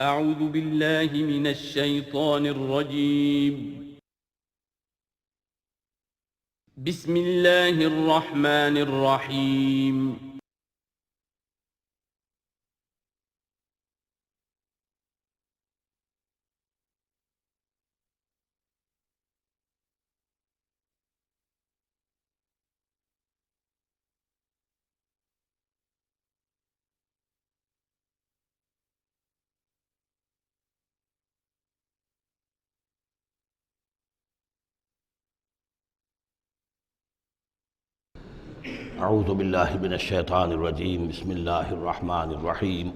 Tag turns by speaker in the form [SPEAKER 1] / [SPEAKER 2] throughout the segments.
[SPEAKER 1] اعوذ باللہ من الشیطان الرجیم بسم اللہ الرحمن الرحیم
[SPEAKER 2] اعوذ باللہ من الشیطان الرجیم بسم اللہ الرحمن الرحیم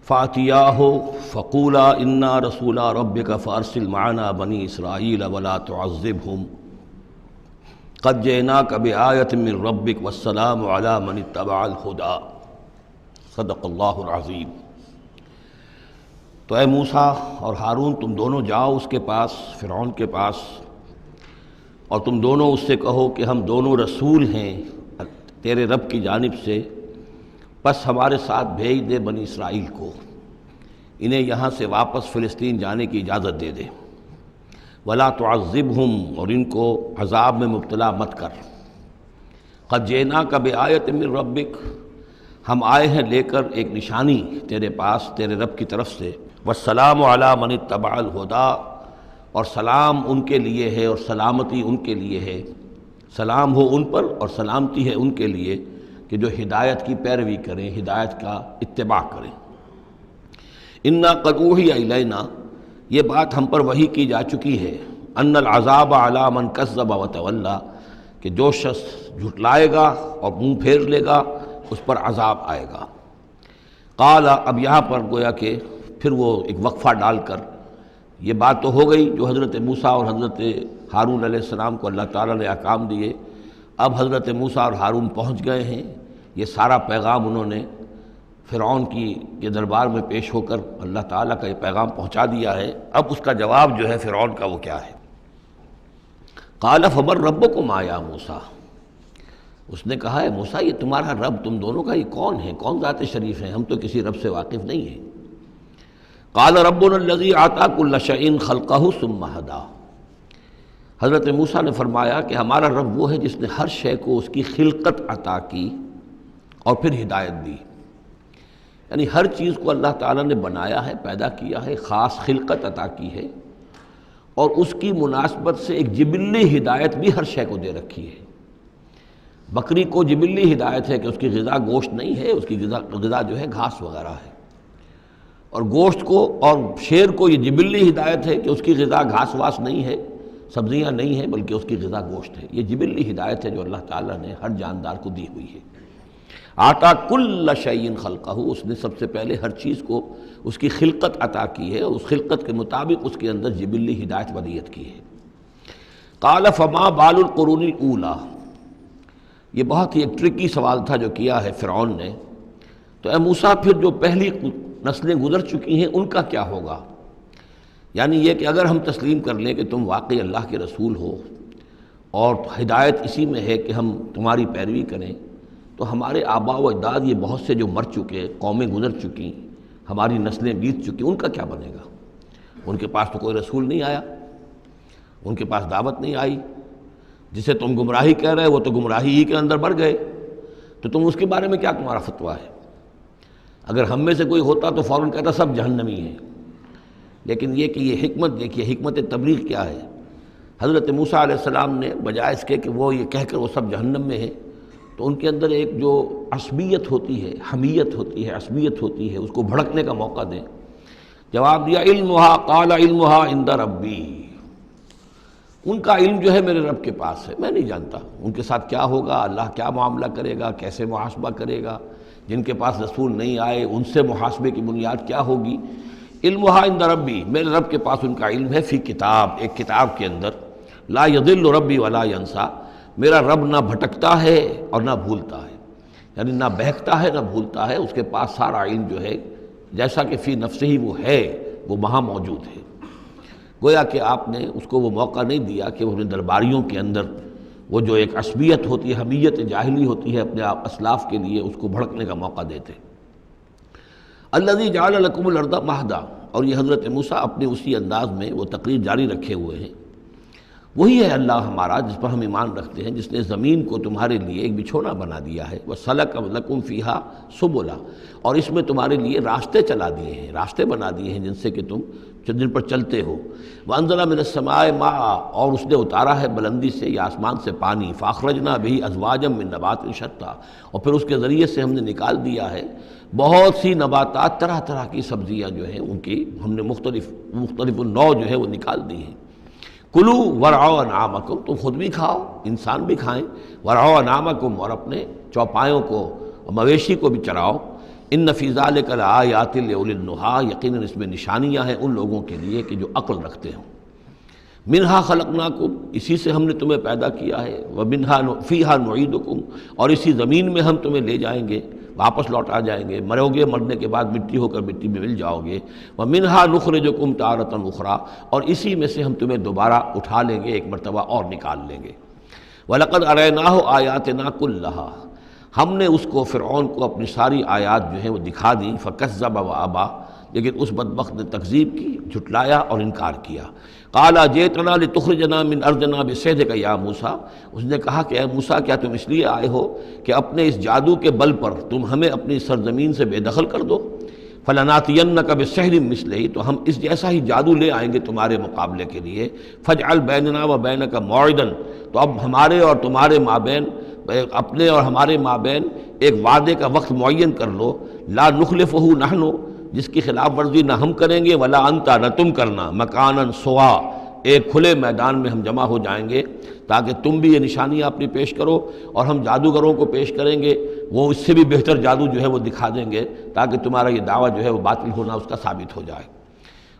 [SPEAKER 2] فَأْتِيَاهُ فَقُولَا إِنَّا رَسُولَا رَبِّكَ فَأَرْسِلْ مَعَنَا بَنِي إِسْرَائِيلَ وَلَا تُعَذِّبْهُمْ قَدْ جِئْنَاكَ بِآيَةٍ مِّن رَّبِّكَ وَالسَّلَامُ عَلَىٰ مَنِ اتَّبَعَ الْهُدَىٰ صدق اللہ العظیم۔ تو اے موسیٰ اور ہارون، تم دونوں جاؤ اس کے پاس، فرعون کے پاس، اور تم دونوں اس سے کہو کہ ہم دونوں رسول ہیں تیرے رب کی جانب سے، بس ہمارے ساتھ بھیج دے بنی اسرائیل کو، انہیں یہاں سے واپس فلسطین جانے کی اجازت دے دے۔ ولا تعذبہم، اور ان کو عذاب میں مبتلا مت کر۔ قد جئناک بآیۃ من ربک، ہم آئے ہیں لے کر ایک نشانی تیرے پاس تیرے رب کی طرف سے۔ والسلام علی من اتبع الہدیٰ، اور سلام ان کے لیے ہے اور سلامتی ان کے لیے ہے، سلام ہو ان پر اور سلامتی ہے ان کے لیے کہ جو ہدایت کی پیروی کریں، ہدایت کا اتباع کریں۔ انا قد اوحی الینا، یہ بات ہم پر وحی کی جا چکی ہے، ان العذاب علی من کذب وتولی، کہ جو شخص جھٹلائے گا اور منہ پھیر لے گا اس پر عذاب آئے گا۔ قال، اب یہاں پر گویا کہ پھر وہ ایک وقفہ ڈال کر یہ بات تو ہو گئی جو حضرت موسیٰ اور حضرت ہارون علیہ السلام کو اللہ تعالیٰ نے احکام دیے، اب حضرت موسیٰ اور ہارون پہنچ گئے ہیں، یہ سارا پیغام انہوں نے فرعون کے دربار میں پیش ہو کر اللہ تعالیٰ کا یہ پیغام پہنچا دیا ہے۔ اب اس کا جواب جو ہے فرعون کا وہ کیا ہے؟ قال فمن ربکم یا موسیٰ، اس نے کہا ہے موسیٰ یہ تمہارا رب تم دونوں کا یہ کون ہے، کون ذات شریف ہیں، ہم تو کسی رب سے واقف نہیں ہیں۔ قال ربنا الذی اعطی کل شیء خلقہ ثم ہدیٰ، حضرت موسیٰ نے فرمایا کہ ہمارا رب وہ ہے جس نے ہر شے کو اس کی خلقت عطا کی اور پھر ہدایت دی، یعنی ہر چیز کو اللہ تعالیٰ نے بنایا ہے، پیدا کیا ہے، خاص خلقت عطا کی ہے، اور اس کی مناسبت سے ایک جبلی ہدایت بھی ہر شے کو دے رکھی ہے۔ بکری کو جبلی ہدایت ہے کہ اس کی غذا گوشت نہیں ہے، اس کی غذا جو ہے گھاس وغیرہ ہے، اور گوشت کو اور شیر کو یہ جبلی ہدایت ہے کہ اس کی غذا گھاس واس نہیں ہے، سبزیاں نہیں ہیں، بلکہ اس کی غذا گوشت ہے۔ یہ جبلی ہدایت ہے جو اللہ تعالیٰ نے ہر جاندار کو دی ہوئی ہے۔ آتا کل شیء خلقہ، اس نے سب سے پہلے ہر چیز کو اس کی خلقت عطا کی ہے، اور اس خلقت کے مطابق اس کے اندر جبلی ہدایت ودیت کی ہے۔ قال فما بال القرون الاولی، یہ بہت ہی ایک ٹرکی سوال تھا جو کیا ہے فرعون نے۔ تو اے موسیٰ پھر جو پہلی نسلیں گزر چکی ہیں ان کا کیا ہوگا؟ یعنی یہ کہ اگر ہم تسلیم کر لیں کہ تم واقعی اللہ کے رسول ہو اور ہدایت اسی میں ہے کہ ہم تمہاری پیروی کریں، تو ہمارے آباء و اجداد یہ بہت سے جو مر چکے، قومیں گزر چکی، ہماری نسلیں بیت چکی، ان کا کیا بنے گا؟ ان کے پاس تو کوئی رسول نہیں آیا، ان کے پاس دعوت نہیں آئی، جسے تم گمراہی کہہ رہے وہ تو گمراہی ہی کے اندر بڑھ گئے، تو تم اس کے بارے میں کیا تمہارا فتویٰ ہے؟ اگر ہم میں سے کوئی ہوتا تو فوراً کہتا سب جہنمی ہیں، لیکن یہ کہ یہ حکمت دیکھیے، حکمت تبلیغ کیا ہے۔ حضرت موسیٰ علیہ السلام نے بجائے اس کے کہ وہ یہ کہہ کر وہ سب جہنم میں ہیں، تو ان کے اندر ایک جو عصبیت ہوتی ہے، حمیت ہوتی ہے، عصبیت ہوتی ہے، اس کو بھڑکنے کا موقع دیں۔ جواب دیا علمھا قال علمھا عند ربی، ان کا علم جو ہے میرے رب کے پاس ہے، میں نہیں جانتا ان کے ساتھ کیا ہوگا، اللہ کیا معاملہ کرے گا، کیسے محاسبہ کرے گا، جن کے پاس رسول نہیں آئے ان سے محاسبے کی بنیاد کیا ہوگی۔ علمھا عند ربی، میرے رب کے پاس ان کا علم ہے، فی کتاب، ایک کتاب کے اندر، لا یضل ربی ولا ینسیٰ، میرا رب نہ بھٹکتا ہے اور نہ بھولتا ہے، یعنی نہ بہکتا ہے نہ بھولتا ہے، اس کے پاس سارا علم جو ہے جیسا کہ فی نفسہ ہی وہ ہے، وہ وہاں موجود ہے۔ گویا کہ آپ نے اس کو وہ موقع نہیں دیا کہ وہ اپنے درباریوں کے اندر وہ جو ایک عصبیت ہوتی ہے، حمیت جاہلی ہوتی ہے اپنے اسلاف کے لیے، اس کو بھڑکنے کا موقع دیتے۔ الذی جعل لکم الارض مہدا، اور یہ حضرت موسیٰ اپنے اسی انداز میں وہ تقریر جاری رکھے ہوئے ہیں، وہی ہے اللہ ہمارا جس پر ہم ایمان رکھتے ہیں، جس نے زمین کو تمہارے لیے ایک بچھونا بنا دیا ہے، وَسَلَكَ لَكُمْ فِيهَا سُبُلًا، اور اس میں تمہارے لیے راستے چلا دیے ہیں، راستے بنا دیے ہیں جن سے کہ تم جن پر چلتے ہو، وَأَنزَلَ مِنَ السَّمَاءِ مَاءً، اور اس نے اتارا ہے بلندی سے یا آسمان سے پانی، فَأَخْرَجْنَا بِهِ أَزْوَاجًا مِّن نَبَاتٍ شَتَّىٰ، اور پھر اس کے ذریعے سے ہم نے نکال دیا ہے بہت سی نباتات، طرح طرح کی سبزیاں جو ہیں ان کی ہم نے مختلف النوع جو ہے وہ نکال دی ہیں۔ کلو ورعوا انعامکم، تم خود بھی کھاؤ، انسان بھی کھائیں، ورعوا انعامکم، اور اپنے چوپایوں کو مویشی کو بھی چراؤ، ان فی ذلک لآیات لأولی النہیٰ، یقیناً اس میں نشانیاں ہیں ان لوگوں کے لیے کہ جو عقل رکھتے ہوں۔ منہا خلقناکم، اسی سے ہم نے تمہیں پیدا کیا ہے، ومنہا فیہا نعیدکم، اور اسی زمین میں ہم تمہیں لے جائیں گے، واپس لوٹا جائیں گے، مرو گے، مرنے کے بعد مٹی ہو کر مٹی میں مل جاؤ گے، ومنہا نخرجکم تارۃ اخری، اور اسی میں سے ہم تمہیں دوبارہ اٹھا لیں گے، ایک مرتبہ اور نکال لیں گے۔ وَلَقَدْ أَرَيْنَاهُ آيَاتِنَا كُلَّهَا، ہم نے اس کو فرعون کو اپنی ساری آیات جو ہیں وہ دکھا دی، فَكَذَّبَ وَأَبَىٰ، لیکن اس بدبخت نے تکذیب کی، جھٹلایا اور انکار کیا۔ قَالَ أَجِئْتَنَا لِتُخْرِجَنَا مِنْ أَرْضِنَا بِسِحْرِكَ يَا موسیٰ، اس نے کہا کہ اے موسیٰ کیا تم اس لیے آئے ہو کہ اپنے اس جادو کے بل پر تم ہمیں اپنی سرزمین سے بے دخل کر دو؟ فَلَنَأْتِيَنَّكَ بِسِحْرٍ مِّثْلِهِ، تو ہم اس جیسا ہی جادو لے آئیں گے تمہارے مقابلے کے لیے۔ فَاجْعَلْ بَيْنَنَا وَبَيْنَكَ مَوْعِدًا، تو اب ہمارے اور تمہارے مابین، اپنے اور ہمارے مابین ایک وعدے کا وقت معین کر لو، لا نخلفہ نحن، جس کی خلاف ورزی نہ ہم کریں گے، ولا انت، نہ تم کرنا، مکاناً سوا، ایک کھلے میدان میں ہم جمع ہو جائیں گے تاکہ تم بھی یہ نشانیاں اپنی پیش کرو اور ہم جادوگروں کو پیش کریں گے، وہ اس سے بھی بہتر جادو جو ہے وہ دکھا دیں گے تاکہ تمہارا یہ دعویٰ جو ہے وہ باطل ہونا اس کا ثابت ہو جائے۔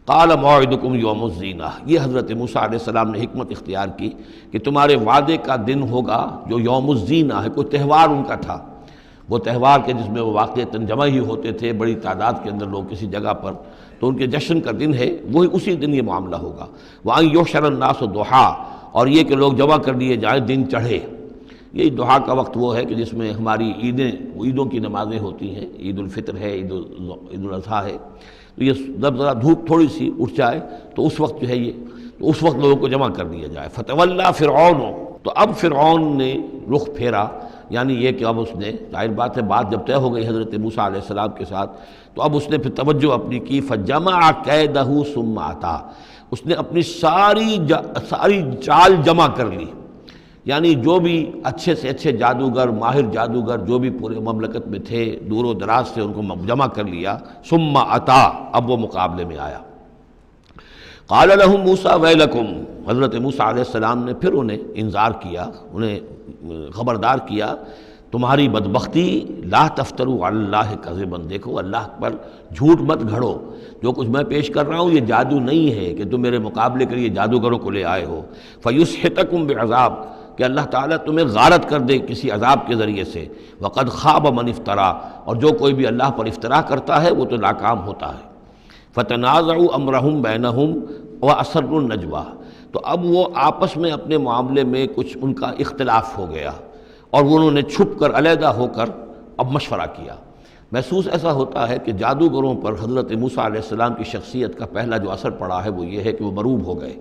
[SPEAKER 2] قال موعدکم یوم الزینہ، یہ حضرت موسیٰ علیہ السلام نے حکمت اختیار کی کہ تمہارے وعدے کا دن ہوگا جو یوم الزینہ ہے، کوئی تہوار ان کا تھا، وہ تہوار کے جس میں وہ واقعتاً جمع ہی ہوتے تھے بڑی تعداد کے اندر لوگ کسی جگہ پر، تو ان کے جشن کا دن ہے، وہی اسی دن یہ معاملہ ہوگا۔ وَأَن يُحْشَرَ النَّاسُ ضُحًى، اور یہ کہ لوگ جمع کر لیے جائیں دن چڑھے۔ یہ دحا کا وقت وہ ہے کہ جس میں ہماری عیدوں کی نمازیں ہوتی ہیں، عید الفطر ہے، عید الاضحیٰ ہے، تو یہ جب ذرا دھوپ تھوڑی سی اٹھ جائے تو اس وقت جو ہے یہ، تو اس وقت لوگوں کو جمع کر دیا جائے۔ فَتَوَلَّىٰ فِرْعَوْنُ، تو اب فرعون نے رخ پھیرا، یعنی یہ کہ اب اس نے، ظاہر بات ہے بات جب طے ہو گئی حضرت موسیٰ علیہ السلام کے ساتھ، تو اب اس نے پھر توجہ اپنی کی، فَجَمَعَ كَيْدَهُ ثُمَّ أَتَىٰ، اس نے اپنی ساری چال جمع کر لی، یعنی جو بھی اچھے سے اچھے جادوگر، ماہر جادوگر جو بھی پورے مملکت میں تھے، دور و دراز سے ان کو جمع کر لیا۔ ثُمَّ أَتَىٰ، اب وہ مقابلے میں آیا۔ قال لهم موسیٰ ویلکم، حضرت موسیٰ علیہ السلام نے پھر انہیں انذار کیا، انہیں خبردار کیا، تمہاری بدبختی، لا تفتروا علی اللہ کذبا، دیکھو اللہ پر جھوٹ مت گھڑو، جو کچھ میں پیش کر رہا ہوں یہ جادو نہیں ہے کہ تم میرے مقابلے کے لیے جادوگروں کو لے آئے ہو۔ فیسحتکم بعذاب، کہ اللہ تعالیٰ تمہیں غارت کر دے کسی عذاب کے ذریعے سے۔ وقد خاب من افترا، اور جو کوئی بھی اللہ پر افترا کرتا ہے وہ تو ناکام ہوتا ہے۔ فتنازعوا امرهم بینہم واسروا النجویٰ، تو اب وہ آپس میں اپنے معاملے میں کچھ ان کا اختلاف ہو گیا اور انہوں نے چھپ کر، علیحدہ ہو کر اب مشورہ کیا۔ محسوس ایسا ہوتا ہے کہ جادوگروں پر حضرت موسیٰ علیہ السلام کی شخصیت کا پہلا جو اثر پڑا ہے وہ یہ ہے کہ وہ مروب ہو گئے۔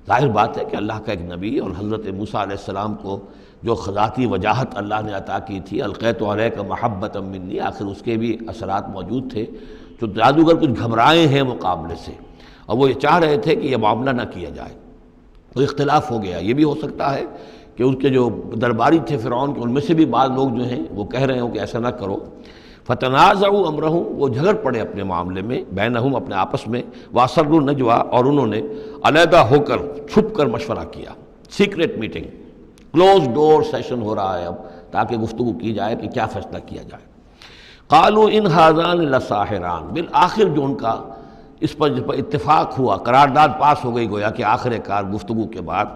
[SPEAKER 2] ظاہر بات ہے کہ اللہ کا ایک نبی اور حضرت موسیٰ علیہ السلام کو جو ذاتی وجاہت اللہ نے عطا کی تھی، القیت علیک محبۃ منی، آخر اس کے بھی اثرات موجود تھے، تو جادوگر کچھ گھبرائے ہیں مقابلے سے، اور وہ یہ چاہ رہے تھے کہ یہ معاملہ نہ کیا جائے، تو اختلاف ہو گیا۔ یہ بھی ہو سکتا ہے کہ ان کے جو درباری تھے فرعون کے، ان میں سے بھی بعض لوگ جو ہیں وہ کہہ رہے ہوں کہ ایسا نہ کرو۔ فتنازعوا امرهم، وہ جھگڑ پڑے اپنے معاملے میں، بینہم، اپنے آپس میں، واسروا النجویٰ، اور انہوں نے علیحدہ ہو کر چھپ کر مشورہ کیا، سیکریٹ میٹنگ، کلوز ڈور سیشن ہو رہا ہے اب، تاکہ گفتگو کی جائے کہ کیا فیصلہ کیا جائے۔ قالوا ان ھذان لساحران، بالآخر جو ان کا اس پر اتفاق ہوا، قرارداد پاس ہو گئی گویا کہ آخر کار گفتگو کے بعد،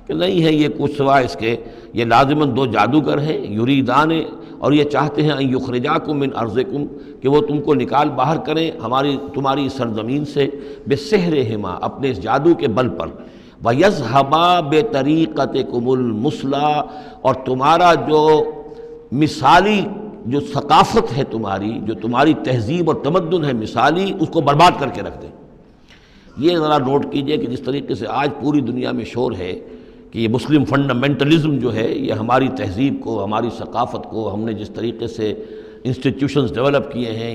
[SPEAKER 2] کہ نہیں ہے یہ کچھ سوا اس کے، یہ لازماً دو جادوگر ہیں، یریدان، اور یہ چاہتے ہیں ان یخرجاکم من ارضکم، کہ وہ تم کو نکال باہر کریں تمہاری سرزمین سے، بسحرہما، اپنے اس جادو کے بل پر، ویذھبا بطریقتکم المثلی، اور تمہارا جو مثالی جو ثقافت ہے تمہاری، جو تمہاری تہذیب اور تمدن ہے مثالی، اس کو برباد کر کے رکھ دیں۔ یہ ذرا نوٹ کیجئے کہ جس طریقے سے آج پوری دنیا میں شور ہے کہ یہ مسلم فنڈامنٹلزم جو ہے یہ ہماری تہذیب کو، ہماری ثقافت کو، ہم نے جس طریقے سے انسٹیٹیوشنز ڈیولپ کیے ہیں،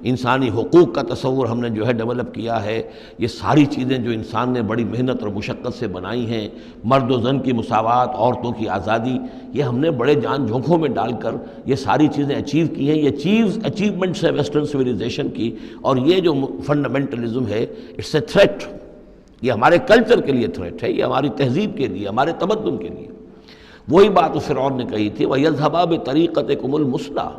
[SPEAKER 2] انسانی حقوق کا تصور ہم نے جو ہے ڈیولپ کیا ہے، یہ ساری چیزیں جو انسان نے بڑی محنت اور مشقت سے بنائی ہیں، مرد و زن کی مساوات، عورتوں کی آزادی، یہ ہم نے بڑے جان جھونکوں میں ڈال کر یہ ساری چیزیں اچیو کی ہیں۔ یہ اچیومنٹس ہے ویسٹرن سویلائزیشن کی، اور یہ جو فنڈامنٹلزم ہے اٹس اے تھریٹ، یہ ہمارے کلچر کے لیے تھریٹ ہے، یہ ہماری تہذیب کے لیے، ہمارے تمدن کے لیے۔ وہی بات فرعون نے کہی تھی، وَيَذْهَبَا بِطَرِيقَتِكُمُ الْمُثْلَىٰ۔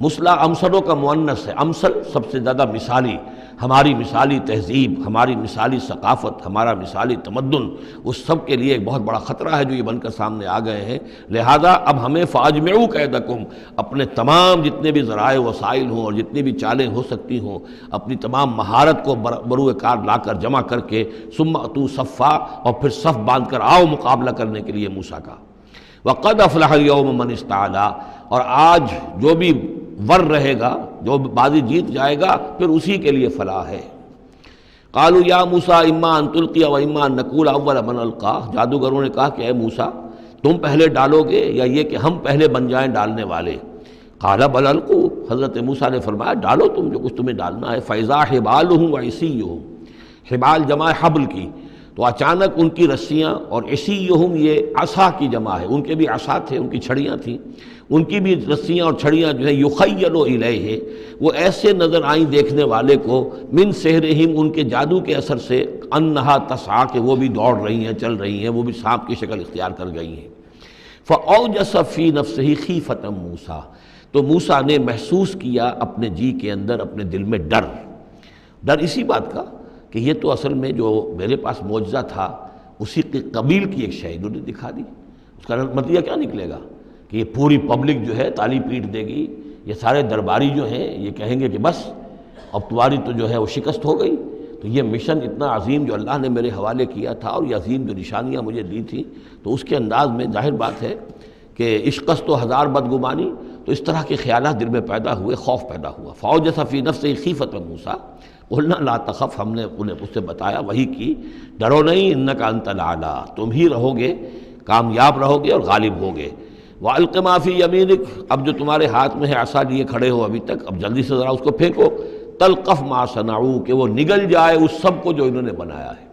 [SPEAKER 2] مثلا امثلوں کا مؤنث ہے، امثل سب سے زیادہ مثالی، ہماری مثالی تہذیب، ہماری مثالی ثقافت، ہمارا مثالی تمدن، اس سب کے لیے ایک بہت بڑا خطرہ ہے جو یہ بن کر سامنے آ گئے ہیں۔ لہذا اب ہمیں فَأَجْمِعُوا كَيْدَكُمْ، اپنے تمام جتنے بھی ذرائع وسائل ہوں اور جتنی بھی چالیں ہو سکتی ہوں، اپنی تمام مہارت کو بروئے کار لا کر جمع کر کے ثُمَّ أْتُوا صَفًّا، اور پھر صف باندھ کر آؤ مقابلہ کرنے کے لیے موسیٰ کا۔ وَقَدْ أَفْلَحَ الْيَوْمَ مَنِ اسْتَعْلَىٰ، اور آج جو بھی ور رہے گا، جو بازی جیت جائے گا، پھر اسی کے لیے فلاح ہے۔ قالوا یا موسیٰ اما ان تلقی و اما ان نکون اول من القا، جادوگروں نے کہا کہ اے موسیٰ تم پہلے ڈالو گے یا یہ کہ ہم پہلے بن جائیں ڈالنے والے؟ قال بل القوا، حضرت موسیٰ نے فرمایا ڈالو تم جو کچھ تمہیں ڈالنا ہے۔ فاذا حبالهم وعصیهم، حبال جمع حبل کی، تو اچانک ان کی رسیاں، اور عصیہم یہ عصا کی جمع ہے، ان کے بھی عصا تھے، ان کی چھڑیاں تھیں، ان کی بھی رسیاں اور چھڑیاں جو ہے یخیل الیہ، وہ ایسے نظر آئیں دیکھنے والے کو، من سحرہم، ان کے جادو کے اثر سے، انہا تسعی، کہ وہ بھی دوڑ رہی ہیں، چل رہی ہیں، وہ بھی سانپ کی شکل اختیار کر گئی ہیں۔ فاوجس فی نفسہ خیفۃ موسیٰ، تو موسیٰ نے محسوس کیا اپنے جی کے اندر، اپنے دل میں ڈر اسی بات کا کہ یہ تو اصل میں جو میرے پاس معجزہ تھا اسی کے قبیل کی ایک شے انہوں نے دکھا دی۔ اس کا نتیجہ کیا نکلے گا کہ یہ پوری پبلک جو ہے تالی پیٹ دے گی، یہ سارے درباری جو ہیں یہ کہیں گے کہ بس اب تمہاری تو جو ہے وہ شکست ہو گئی۔ تو یہ مشن اتنا عظیم جو اللہ نے میرے حوالے کیا تھا، اور یہ عظیم جو نشانیاں مجھے دی تھیں، تو اس کے انداز میں ظاہر بات ہے کہ عشقست و ہزار بدگمانی، تو اس طرح کے خیالات دل میں پیدا ہوئے، خوف پیدا ہوا۔ فاوجس فی نفسہ خیفۃ موسیٰ قلنا لا تخف، ہم نے انہیں اس سے بتایا، وہی کی، ڈرو نہیں، انک انت الاعلیٰ، تم ہی رہو گے، کامیاب رہو گے اور غالب ہوگے۔ وَأَلْقِ مَا فِي يَمِينِكَ، اب جو تمہارے ہاتھ میں ہے عصا لیے کھڑے ہو ابھی تک، اب جلدی سے ذرا اس کو پھینکو، تلقف ما صنعوا، کہ وہ نگل جائے اس سب کو جو انہوں نے بنایا ہے۔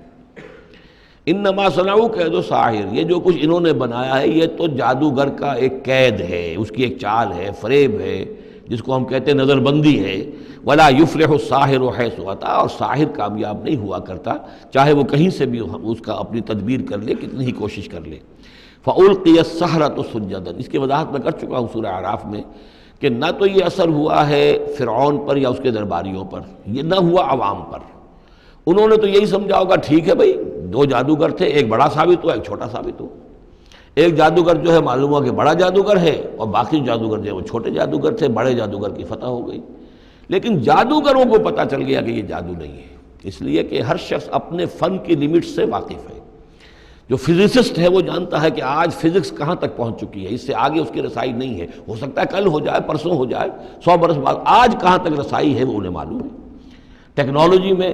[SPEAKER 2] انما صنعوا کید ساحر، یہ جو کچھ انہوں نے بنایا ہے یہ تو جادوگر کا ایک قید ہے، اس کی ایک چال ہے، فریب ہے، جس کو ہم کہتے ہیں نظر بندی ہے۔ ولا یفلح الساحر حیث اتی، اور ساحر کامیاب نہیں ہوا کرتا چاہے وہ کہیں سے بھی اس کا اپنی تدبیر کر لے، کتنی ہی کوشش کر لے۔ فَأُلْقِيَ السَّحَرَةُ سُجَّدًا، اس کی وضاحت میں کر چکا ہوں سورہ اعراف میں کہ نہ تو یہ اثر ہوا ہے فرعون پر یا اس کے درباریوں پر، یہ نہ ہوا عوام پر۔ انہوں نے تو یہی سمجھا ہوگا ٹھیک ہے بھائی، دو جادوگر تھے، ایک بڑا ثابت ہوا، ایک چھوٹا ثابت ہوا۔ ایک جادوگر جو ہے معلوم ہوا کہ بڑا جادوگر ہے، اور باقی جادوگر جو ہے وہ چھوٹے جادوگر تھے، بڑے جادوگر کی فتح ہو گئی۔ لیکن جادوگروں کو پتہ چل گیا کہ یہ جادو نہیں ہے، اس لیے کہ ہر شخص اپنے فن کی لیمٹ سے واقف ہے۔ جو فزسسٹ ہے وہ جانتا ہے کہ آج فزکس کہاں تک پہنچ چکی ہے، اس سے آگے اس کی رسائی نہیں ہے، ہو سکتا ہے کل ہو جائے، پرسوں ہو جائے، 100 برس بعد، آج کہاں تک رسائی ہے وہ انہیں معلوم ہے۔ ٹیکنالوجی میں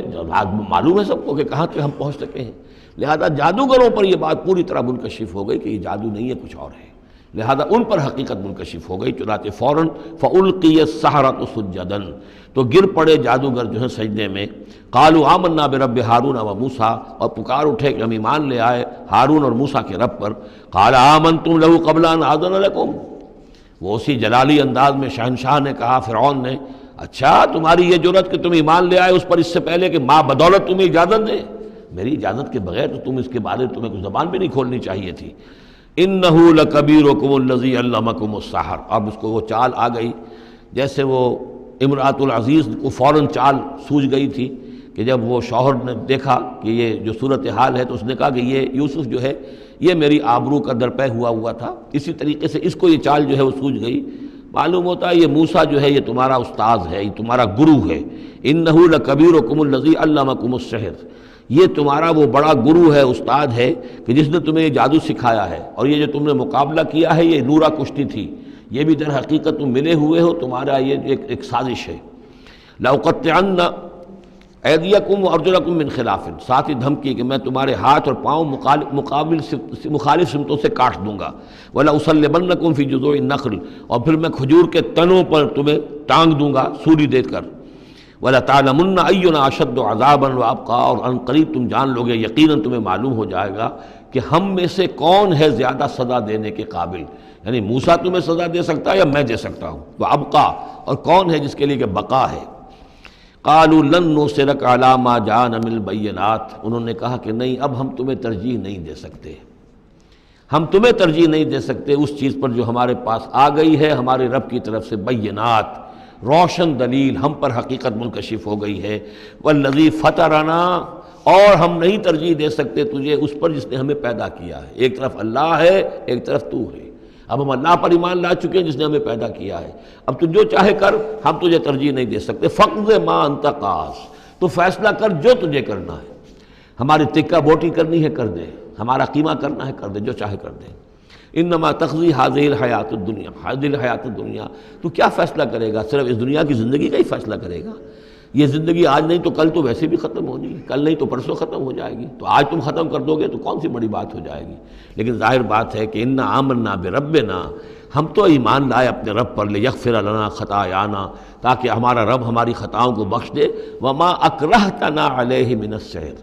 [SPEAKER 2] معلوم ہے سب کو کہ کہاں تک ہم پہنچ سکے ہیں۔ لہذا جادوگروں پر یہ بات پوری طرح منکشف ہو گئی کہ یہ جادو نہیں ہے، کچھ اور ہے، لہذا ان پر حقیقت منکشف ہو گئی، چنانچہ فوراً فَأُلْقِيَ السَّحَرَةُ سُجَّدًا، تو گر پڑے جادوگر جو ہیں سجدے میں۔ قالوا آمنا برب ہارون و موسیٰ، اور پکار اٹھے کہ ہم ایمان لے آئے ہارون اور موسیٰ کے رب پر۔ قال آمنتم لہ قبل ان آذن لکم، وہ اسی جلالی انداز میں شہنشاہ نے کہا، فرعون نے، اچھا تمہاری یہ جرت کہ تم ایمان لے آئے اس پر اس سے پہلے کہ ماں بدولت تمہیں اجازت دے؟ میری اجازت کے بغیر تو تم اس کے بارے تمہیں کچھ زبان بھی نہیں کھولنی چاہیے تھی۔ انہ لکبیرکم الذی علمکم السحر، اب اس کو وہ چال آ گئی، جیسے وہ امرأۃ العزیز کو فوراً چال سوجھ گئی تھی کہ جب وہ شوہر نے دیکھا کہ یہ جو صورتحال ہے تو اس نے کہا کہ یہ یوسف جو ہے یہ میری آبرو کا درپے ہوا تھا، اسی طریقے سے اس کو یہ چال جو ہے وہ سوجھ گئی۔ معلوم ہوتا ہے یہ موسیٰ جو ہے یہ تمہارا استاذ ہے، یہ تمہارا گرو ہے۔ انہ لکبیرکم الذی علمکم السحر، یہ تمہارا وہ بڑا گرو ہے، استاد ہے کہ جس نے تمہیں یہ جادو سکھایا ہے، اور یہ جو تم نے مقابلہ کیا ہے یہ نورا کشتی تھی، یہ بھی در حقیقت تم ملے ہوئے ہو، تمہارا یہ ایک سازش ہے۔ لَأُقَطِّعَنَّ أَيْدِيَكُمْ وَأَرْجُلَكُمْ مِنْ خِلَافٍ، ساتھ ہی دھمکی کہ میں تمہارے ہاتھ اور پاؤں مخالف سمتوں سے کاٹ دوں گا۔ وَلَأُصَلِّبَنَّكُمْ فِي جُذُوعِ النَّخْلِ، اور پھر میں کھجور کے تنوں پر تمہیں ٹانگ دوں گا سولی دے کر۔ وَلَتَعْلَمُنَّ أَيُّنَا أَشَدُّ عَذَابًا وَأَبْقَىٰ، اور ان قریب تم جان لو گے، یقیناً تمہیں معلوم ہو جائے گا کہ ہم میں سے کون ہے زیادہ سزا دینے کے قابل، یعنی موسیٰ تمہیں سزا دے سکتا ہے یا میں دے سکتا ہوں، وَأَبْقَىٰ، اور کون ہے جس کے لیے کہ بقا ہے۔ قالوا لن نُؤْثِرَكَ عَلَىٰ مَا جَاءَنَا مِنَ الْبَيِّنَاتِ، انہوں نے کہا کہ نہیں، اب ہم تمہیں ترجیح نہیں دے سکتے، ہم تمہیں ترجیح نہیں دے سکتے اس چیز پر جو ہمارے پاس آ گئی ہے ہمارے رب کی طرف سے، بینات، روشن دلیل ہم پر حقیقت منکشف ہو گئی ہے۔ والذی فطرنا، اور ہم نہیں ترجیح دے سکتے تجھے اس پر جس نے ہمیں پیدا کیا ہے، ایک طرف اللہ ہے ایک طرف تو ہے، اب ہم اللہ پر ایمان لا چکے ہیں جس نے ہمیں پیدا کیا ہے، اب تو جو چاہے کر، ہم تجھے ترجیح نہیں دے سکتے۔ فقض ما انت قاض، تو فیصلہ کر جو تجھے کرنا ہے، ہماری تکہ بوٹی کرنی ہے کر دے، ہمارا قیمہ کرنا ہے کر دے، جو چاہے کر دے۔ انما تقضی هذه الحیات الدنیا، هذه الحیات الدنیا، تو کیا فیصلہ کرے گا؟ صرف اس دنیا کی زندگی کا ہی فیصلہ کرے گا؟ یہ زندگی آج نہیں تو کل تو ویسے بھی ختم ہونی ہے، کل نہیں تو پرسوں ختم ہو جائے گی، تو آج تم ختم کر دو گے تو کون سی بڑی بات ہو جائے گی؟ لیکن ظاہر بات ہے کہ انا آمنا بربنا، ہم تو ایمان لائے اپنے رب پر، لیغفر لنا خطایانا، تاکہ ہمارا رب ہماری خطاؤں کو بخش دے، وما اکرہتنا علیہ من السحر،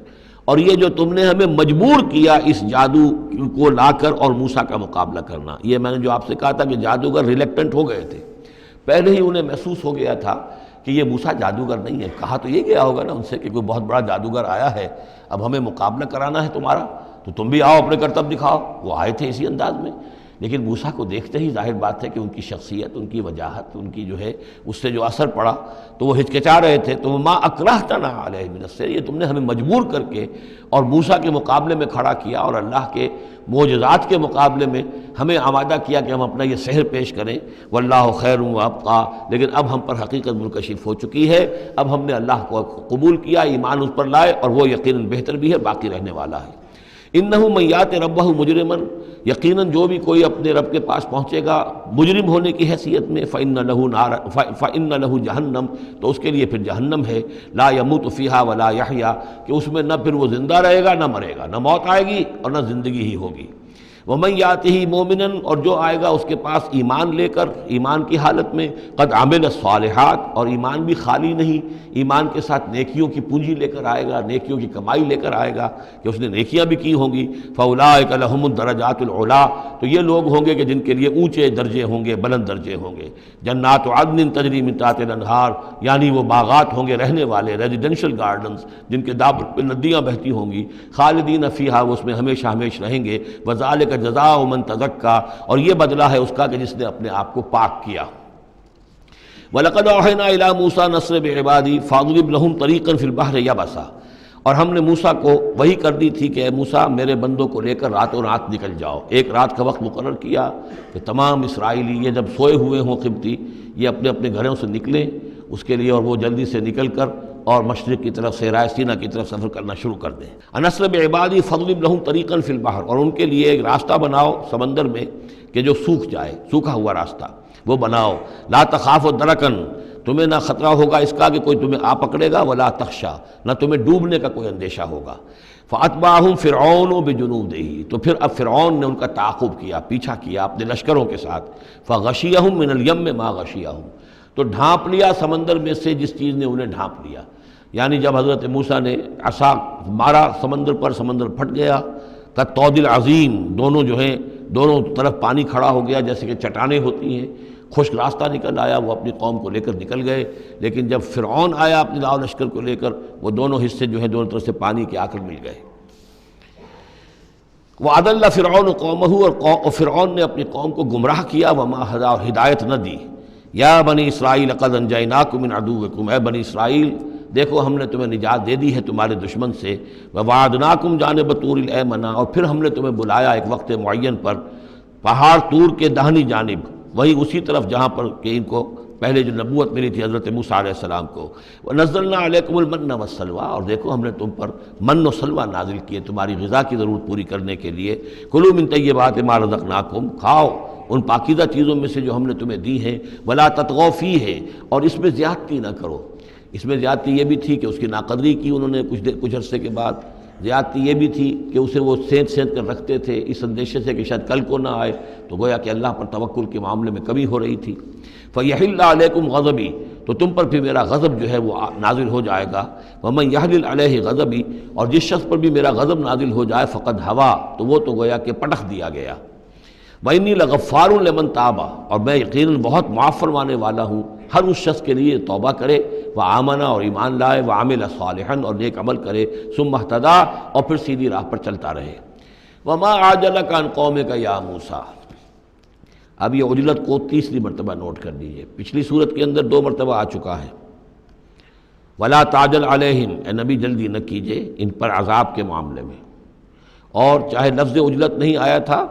[SPEAKER 2] اور یہ جو تم نے ہمیں مجبور کیا اس جادو کو لا کر اور موسیٰ کا مقابلہ کرنا۔ یہ میں نے جو آپ سے کہا تھا کہ جادوگر ریلیکٹنٹ ہو گئے تھے، پہلے ہی انہیں محسوس ہو گیا تھا کہ یہ موسیٰ جادوگر نہیں ہے، کہا تو یہ گیا ہوگا نا ان سے کہ کوئی بہت بڑا جادوگر آیا ہے، اب ہمیں مقابلہ کرانا ہے تمہارا، تو تم بھی آؤ اپنے کرتب دکھاؤ۔ وہ آئے تھے اسی انداز میں، لیکن موسیٰ کو دیکھتے ہی ظاہر بات ہے کہ ان کی شخصیت، ان کی وجاہت، ان کی جو ہے اس سے جو اثر پڑا تو وہ ہچکچا رہے تھے۔ تو ما اکرہتنا علیہ من السحر، یہ تم نے ہمیں مجبور کر کے اور موسیٰ کے مقابلے میں کھڑا کیا اور اللہ کے معجزات کے مقابلے میں ہمیں آمادہ کیا کہ ہم اپنا یہ سحر پیش کریں۔ واللہ خیر وابقیٰ، لیکن اب ہم پر حقیقت منکشف ہو چکی ہے، اب ہم نے اللہ کو قبول کیا، ایمان اس پر لائے، اور وہ یقیناً بہتر بھی ہے، باقی رہنے والا ہے۔ انہ من یات ربہ مجرما، یقیناً جو بھی کوئی اپنے رب کے پاس پہنچے گا مجرم ہونے کی حیثیت میں، فإن لہ جہنم، تو اس کے لیے پھر جہنم ہے، لا یموت فیہا ولا یحیا، کہ اس میں نہ پھر وہ زندہ رہے گا نہ مرے گا، نہ موت آئے گی اور نہ زندگی ہی ہوگی۔ ومن یاتہ مومنا، اور جو آئے گا اس کے پاس ایمان لے کر، ایمان کی حالت میں، قد عمل الصالحات، اور ایمان بھی خالی نہیں، ایمان کے ساتھ نیکیوں کی پونجی لے کر آئے گا، نیکیوں کی کمائی لے کر آئے گا کہ اس نے نیکیاں بھی کی ہوں گی۔ فاولئک لہم الدرجات العلی، تو یہ لوگ ہوں گے کہ جن کے لیے اونچے درجے ہوں گے، بلند درجے ہوں گے۔ جنات عدن تجری من تحتها الانہار، یعنی وہ باغات ہوں گے رہنے والے، ریزیڈینشل گارڈنز جن کے دامن پہ ندیاں بہتی ہوں گی، خالدین فیہا، وہ اس میں ہمیشہ ہمیشہ رہیں گے۔ وذالک جزاء من تزکا، اور یہ بدلہ ہے اس کا کہ جس نے اپنے آپ کو پاک کیا۔ وَلَقَدْ أَوْحَيْنَا إِلَىٰ مُوسَىٰ نَصْرِ بِعِبَادِي فَاضْرِبْ لَهُمْ طَرِيقًا فِي الْبَحْرِ يَبَسًا، اور ہم نے موسیٰ کو وہی کر دی تھی کہ اے موسیٰ میرے بندوں کو لے کر راتوں رات نکل جاؤ۔ ایک رات کا وقت مقرر کیا کہ تمام اسرائیلی یہ جب سوئے ہوئے ہوں قبطی، یہ اپنے اپنے گھروں سے نکلیں اس کے لیے، اور وہ جلدی سے نکل کر اور مشرق کی طرف سے رائے سینا کی طرف سفر کرنا شروع کر دیں۔ نصر بعبادی فضرب لہم طریقا فی البحر، اور ان کے لیے ایک راستہ بناؤ سمندر میں کہ جو سوکھ جائے، سوکھا ہوا راستہ وہ بناؤ۔ لا تخاف درکن، تمہیں نہ خطرہ ہوگا اس کا کہ کوئی تمہیں آ پکڑے گا، ولا تخشا، نہ تمہیں ڈوبنے کا کوئی اندیشہ ہوگا۔ فاتبعہم فرعون بجنودہ، تو پھر اب فرعون نے ان کا تعاقب کیا، پیچھا کیا اپنے لشکروں کے ساتھ۔ فغشیہم من الیم ما غشیہم، تو ڈھانپ لیا سمندر میں سے جس چیز نے انہیں ڈھانپ لیا، یعنی جب حضرت موسیٰ نے عصا مارا سمندر پر، سمندر پھٹ گیا، کالطود العظیم، دونوں جو ہیں دونوں طرف پانی کھڑا ہو گیا جیسے کہ چٹانیں ہوتی ہیں، خشک راستہ نکل آیا، وہ اپنی قوم کو لے کر نکل گئے۔ لیکن جب فرعون آیا اپنے لاؤ لشکر کو لے کر، وہ دونوں حصے جو ہیں دونوں طرف سے پانی کے آ کر مل گئے۔ وَأَضَلَّ فِرْعَوْنُ قَوْمَهُ، اور فرعون نے اپنی قوم کو گمراہ کیا، وَمَا هَدَىٰ، اور ہدایت نہ دی۔ یا بنی اسرائیل قد انجیناکم من عدوکم، اے بنی اسرائیل دیکھو ہم نے تمہیں نجات دے دی ہے تمہارے دشمن سے۔ ووعدناکم جانب طور الایمن، اور پھر ہم نے تمہیں بلایا ایک وقت معین پر پہاڑ طور کے داہنی جانب، وہی اسی طرف جہاں پر کہ ان کو پہلے جو نبوت ملی تھی حضرت موسیٰ علیہ السلام کو۔ وَنَزَّلْنَا عَلَيْكُمُ الْمَنَّ وَالسَّلْوَىٰ، اور دیکھو ہم نے تم پر من و سلوہ نازل کیے تمہاری غذا کی ضرورت پوری کرنے کے لیے۔ کُلُوا مِن طَیِّبَاتِ مَا رَزَقْنَاکُم، کھاؤ ان پاکیزہ چیزوں میں سے جو ہم نے تمہیں دی ہیں، ولا تطغوا فیہ، اور اس میں زیادتی نہ کرو۔ اس میں زیادتی یہ بھی تھی کہ اس کی ناقدری کی انہوں نے کچھ عرصے کے بعد، زیادتی یہ بھی تھی کہ اسے وہ سینت کر رکھتے تھے اس اندیشے سے کہ شاید کل کو نہ آئے، تو گویا کہ اللہ پر توکل کے معاملے میں کمی ہو رہی تھی۔ فَيَحِلَّ عَلَيْكُمْ غَضَبِي، تو تم پر بھی میرا غضب جو ہے وہ نازل ہو جائے گا۔ وَمَنْ يَحْلِلْ عَلَيْهِ غَضَبِي، اور جس شخص پر بھی میرا غضب نازل ہو جائے فقد ہوا، تو وہ تو گویا کہ پٹخ دیا گیا۔ وَإِنِّي لَغَفَّارٌ لِمَنْ تَابَ، اور میں یقیناً بہت معاف فرمانے والا ہوں ہر اس شخص کے لیے توبہ کرے، وآمن، اور ایمان لائے، وعمل صالحا، اور نیک عمل کرے، ثم اہتدی، اور پھر سیدھی راہ پر چلتا رہے۔ وما عجلک عن قومک یا موسیٰ، اب یہ عجلت کو تیسری مرتبہ نوٹ کر دیجئے، پچھلی صورت کے اندر 2 مرتبہ آ چکا ہے۔ ولا تعجل علیہم، اے نبی جلدی نہ کیجئے ان پر عذاب کے معاملے میں، اور چاہے لفظ عجلت نہیں آیا تھا،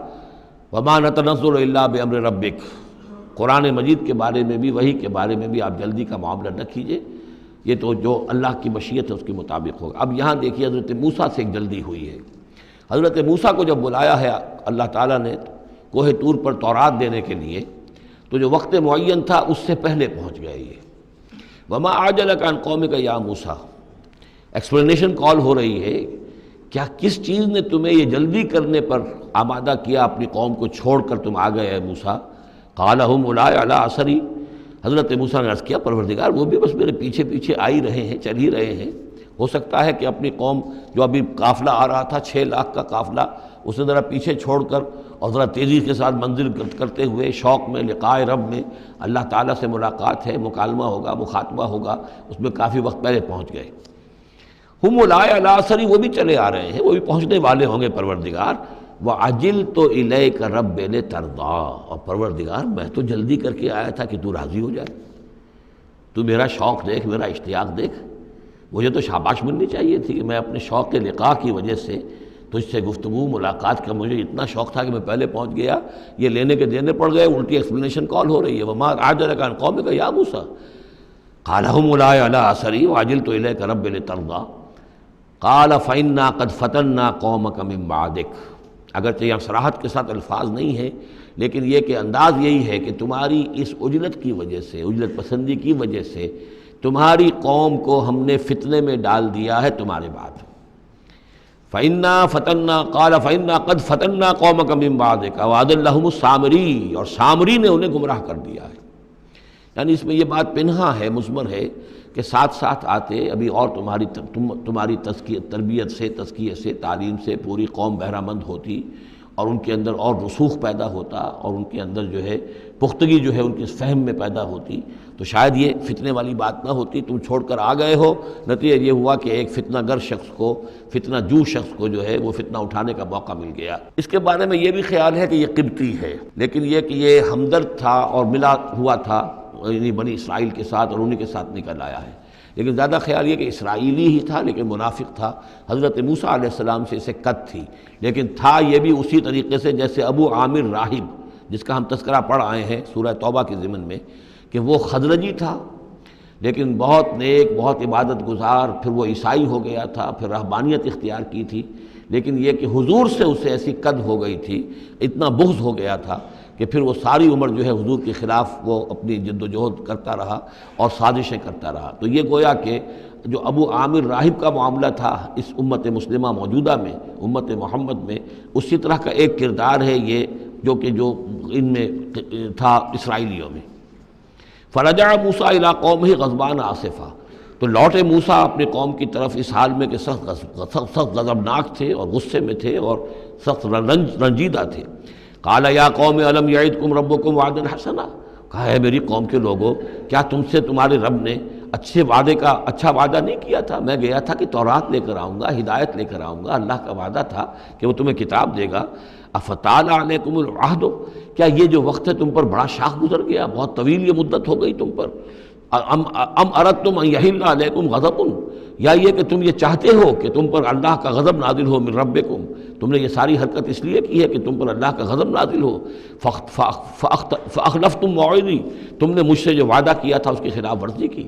[SPEAKER 2] وما نتنزل الا بامر ربک، قرآن مجید کے بارے میں بھی، وحی کے بارے میں بھی آپ جلدی کا معاملہ نہ کیجئے، یہ تو جو اللہ کی مشیت ہے اس کے مطابق ہوگا۔ اب یہاں دیکھیے حضرت موسیٰ سے ایک جلدی ہوئی ہے۔ حضرت موسیٰ کو جب بلایا ہے اللہ تعالیٰ نے کوہ طور پر تورات دینے کے لیے، تو جو وقت معین تھا اس سے پہلے پہنچ گئے یہ۔ وما عجلک عن قومک یا موسیٰ، ایکسپلینیشن کال ہو رہی ہے، کیا کس چیز نے تمہیں یہ جلدی کرنے پر آمادہ کیا، اپنی قوم کو چھوڑ کر تم آ گئے اے موسیٰ؟ قال هم اولئک علی اثری، حضرت موسیٰ نے عرض کیا پروردگار وہ بھی بس میرے پیچھے پیچھے آ ہی رہے ہیں، چل ہی رہے ہیں۔ ہو سکتا ہے کہ اپنی قوم جو ابھی قافلہ آ رہا تھا 6 لاکھ کا قافلہ، اسے ذرا پیچھے چھوڑ کر اور ذرا تیزی کے ساتھ منزل کرتے ہوئے شوق میں، لقاء رب میں، اللہ تعالیٰ سے ملاقات ہے، مکالمہ ہوگا، مخاطبہ ہوگا، اس میں کافی وقت پہلے پہنچ گئے۔ ہم اولئک علی اثری، وہ بھی چلے آ رہے ہیں، وہ بھی پہنچنے والے ہوں گے پروردگار۔ وعجلت الیک رب لترضیٰ، اور پروردگار میں تو جلدی کر کے آیا تھا کہ تو راضی ہو جائے، تو میرا شوق دیکھ، میرا اشتیاق دیکھ۔ مجھے تو شاباش ملنی چاہیے تھی کہ میں اپنے شوق لقاء کی وجہ سے تجھ سے گفتگو ملاقات کا مجھے اتنا شوق تھا کہ میں پہلے پہنچ گیا، یہ لینے کے دینے پڑ گئے، الٹی ایکسپلینیشن کال ہو رہی ہے۔ وما عجلک عن قومک یا موسیٰ قال هم اولئک علی اثری وعجلت الیک رب لترضیٰ قال فإنا قد فتنا قومک من بعدک، اگرچہ یہاں صراحت کے ساتھ الفاظ نہیں ہیں، لیکن یہ کہ انداز یہی ہے کہ تمہاری اس عجلت کی وجہ سے، عجلت پسندی کی وجہ سے تمہاری قوم کو ہم نے فتنے میں ڈال دیا ہے تمہارے بعد۔ فَإِنَّا فَتَنَّا قَالَ فَإِنَّا قَدْ فَتَنَّا قَوْمَكَ مِن بَعْدِكَ وَأَضَلَّهُمُ السَّامِرِيُّ، اور سامری نے انہیں گمراہ کر دیا ہے۔ یعنی اس میں یہ بات پنہا ہے، مضمر ہے کہ ساتھ ساتھ آتے ابھی اور تمہاری تربیت سے، تزکیے سے، تعلیم سے پوری قوم بہرہ مند ہوتی، اور ان کے اندر اور رسوخ پیدا ہوتا، اور ان کے اندر جو ہے پختگی جو ہے ان کے فہم میں پیدا ہوتی، تو شاید یہ فتنے والی بات نہ ہوتی۔ تم چھوڑ کر آ گئے ہو، نتیجہ یہ ہوا کہ ایک فتنہ گر شخص کو، فتنہ جو شخص کو جو ہے وہ فتنہ اٹھانے کا موقع مل گیا۔ اس کے بارے میں یہ بھی خیال ہے کہ یہ قبطی ہے، لیکن یہ کہ یہ ہمدرد تھا اور ملا ہوا تھا یعنی بنی اسرائیل کے ساتھ، اور انہی کے ساتھ نکل آیا ہے، لیکن زیادہ خیال یہ کہ اسرائیلی ہی تھا لیکن منافق تھا۔ حضرت موسیٰ علیہ السلام سے اسے قد تھی، لیکن تھا یہ بھی اسی طریقے سے جیسے ابو عامر راہب، جس کا ہم تذکرہ پڑھ آئے ہیں سورہ توبہ کے ضمن میں، کہ وہ خزرجی تھا لیکن بہت نیک، بہت عبادت گزار، پھر وہ عیسائی ہو گیا تھا، پھر رہبانیت اختیار کی تھی، لیکن یہ کہ حضور سے اسے ایسی قد ہو گئی تھی، اتنا بغض ہو گیا تھا کہ پھر وہ ساری عمر جو ہے حضور کے خلاف وہ اپنی جد و جہد کرتا رہا اور سازشیں کرتا رہا۔ تو یہ گویا کہ جو ابو عامر راہب کا معاملہ تھا اس امت مسلمہ موجودہ میں، امت محمد میں، اسی طرح کا ایک کردار ہے یہ جو ان میں تھا اسرائیلیوں میں۔ فرجع موسیٰ الی قومہ غضبان آسفا، تو لوٹے موسیٰ اپنے قوم کی طرف اس حال میں کہ سخت غضبناک تھے اور غصے میں تھے اور سخت رنجیدہ تھے۔ قال یا قوم الم یعدکم ربکم وعدا حسنا، کہا ہے میری قوم کے لوگوں، کیا تم سے تمہارے رب نے اچھا وعدہ نہیں کیا تھا؟ میں گیا تھا کہ تورات لے کر آؤں گا، ہدایت لے کر آؤں گا، اللہ کا وعدہ تھا کہ وہ تمہیں کتاب دے گا۔ افطال علیکم العہد، کیا یہ جو وقت ہے تم پر بڑا شاخ گزر گیا، بہت طویل یہ مدت ہو گئی تم پر؟ ام اردتم ان یحل علیکم غضب، یا یہ کہ تم یہ چاہتے ہو کہ تم پر اللہ کا غضب نازل ہو من ربکم، تم نے یہ ساری حرکت اس لیے کی ہے کہ تم پر اللہ کا غضب نازل ہو۔ فاخلفتم موعدی، تم نے مجھ سے جو وعدہ کیا تھا اس کی خلاف ورزی کی۔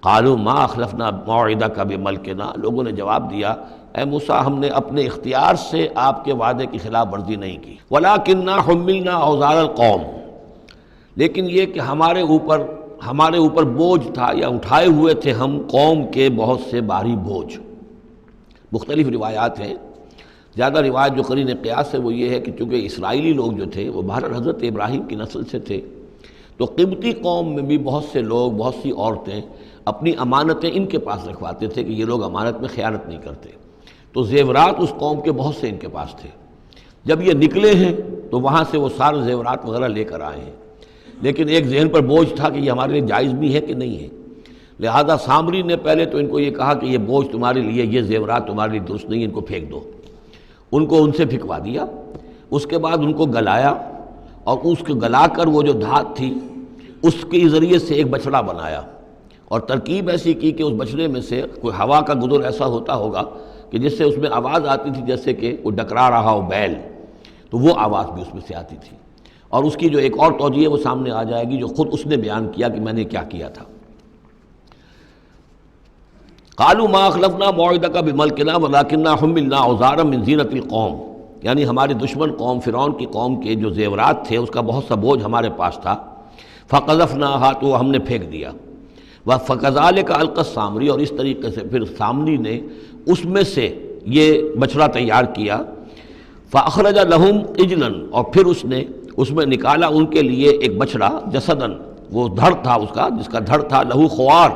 [SPEAKER 2] قالوا ما اخلفنا موعدک بملکنا، لوگوں نے جواب دیا اے موسیٰ ہم نے اپنے اختیار سے آپ کے وعدے کی خلاف ورزی نہیں کی، ولکننا حملنا اوزار القوم، لیکن یہ کہ ہمارے اوپر بوجھ تھا یا اٹھائے ہوئے تھے ہم قوم کے بہت سے بھاری بوجھ۔ مختلف روایات ہیں، زیادہ روایت جو قرین قیاس ہے وہ یہ ہے کہ چونکہ اسرائیلی لوگ جو تھے وہ بہرحال حضرت ابراہیم کی نسل سے تھے، تو قبطی قوم میں بھی بہت سے لوگ، بہت سی عورتیں اپنی امانتیں ان کے پاس رکھواتے تھے کہ یہ لوگ امانت میں خیانت نہیں کرتے، تو زیورات اس قوم کے بہت سے ان کے پاس تھے۔ جب یہ نکلے ہیں تو وہاں سے وہ سارے زیورات وغیرہ لے کر آئے ہیں، لیکن ایک ذہن پر بوجھ تھا کہ یہ ہمارے لیے جائز بھی ہے کہ نہیں ہے، لہذا سامری نے پہلے تو ان کو یہ کہا کہ یہ بوجھ تمہارے لیے، یہ زیورات تمہارے لیے درست نہیں، ان کو پھینک دو، ان کو ان سے پھینکوا دیا۔ اس کے بعد ان کو گلایا، اور اس کو گلا کر وہ جو دھات تھی اس کے ذریعے سے ایک بچڑا بنایا، اور ترکیب ایسی کی کہ اس بچڑے میں سے کوئی ہوا کا گدر ایسا ہوتا ہوگا کہ جس سے اس میں آواز آتی تھی جیسے کہ وہ ڈکرا رہا ہو بیل، تو وہ آواز بھی اس میں سے آتی تھی۔ اور اس کی جو ایک اور توجیہ ہے وہ سامنے آ جائے گی جو خود اس نے بیان کیا کہ میں نے کیا کیا تھا۔ قالوا ما اخلفنا موعدک بملکنا ولکننا حملنا اوزارا من زینۃ القوم، یعنی ہمارے دشمن قوم فرعون کی قوم کے جو زیورات تھے اس کا بہت سا بوجھ ہمارے پاس تھا، فقذفناها، تو ہم نے پھینک دیا، فکذلک القی السامری، اور اس طریقے سے پھر سامری نے اس میں سے یہ بچڑا تیار کیا، فاخرج لهم عجلا، اور پھر اس نے اس میں نکالا ان کے لیے ایک بچڑا، جسدن، وہ دھڑ تھا اس کا، جس کا دھڑ تھا، لہو خوار،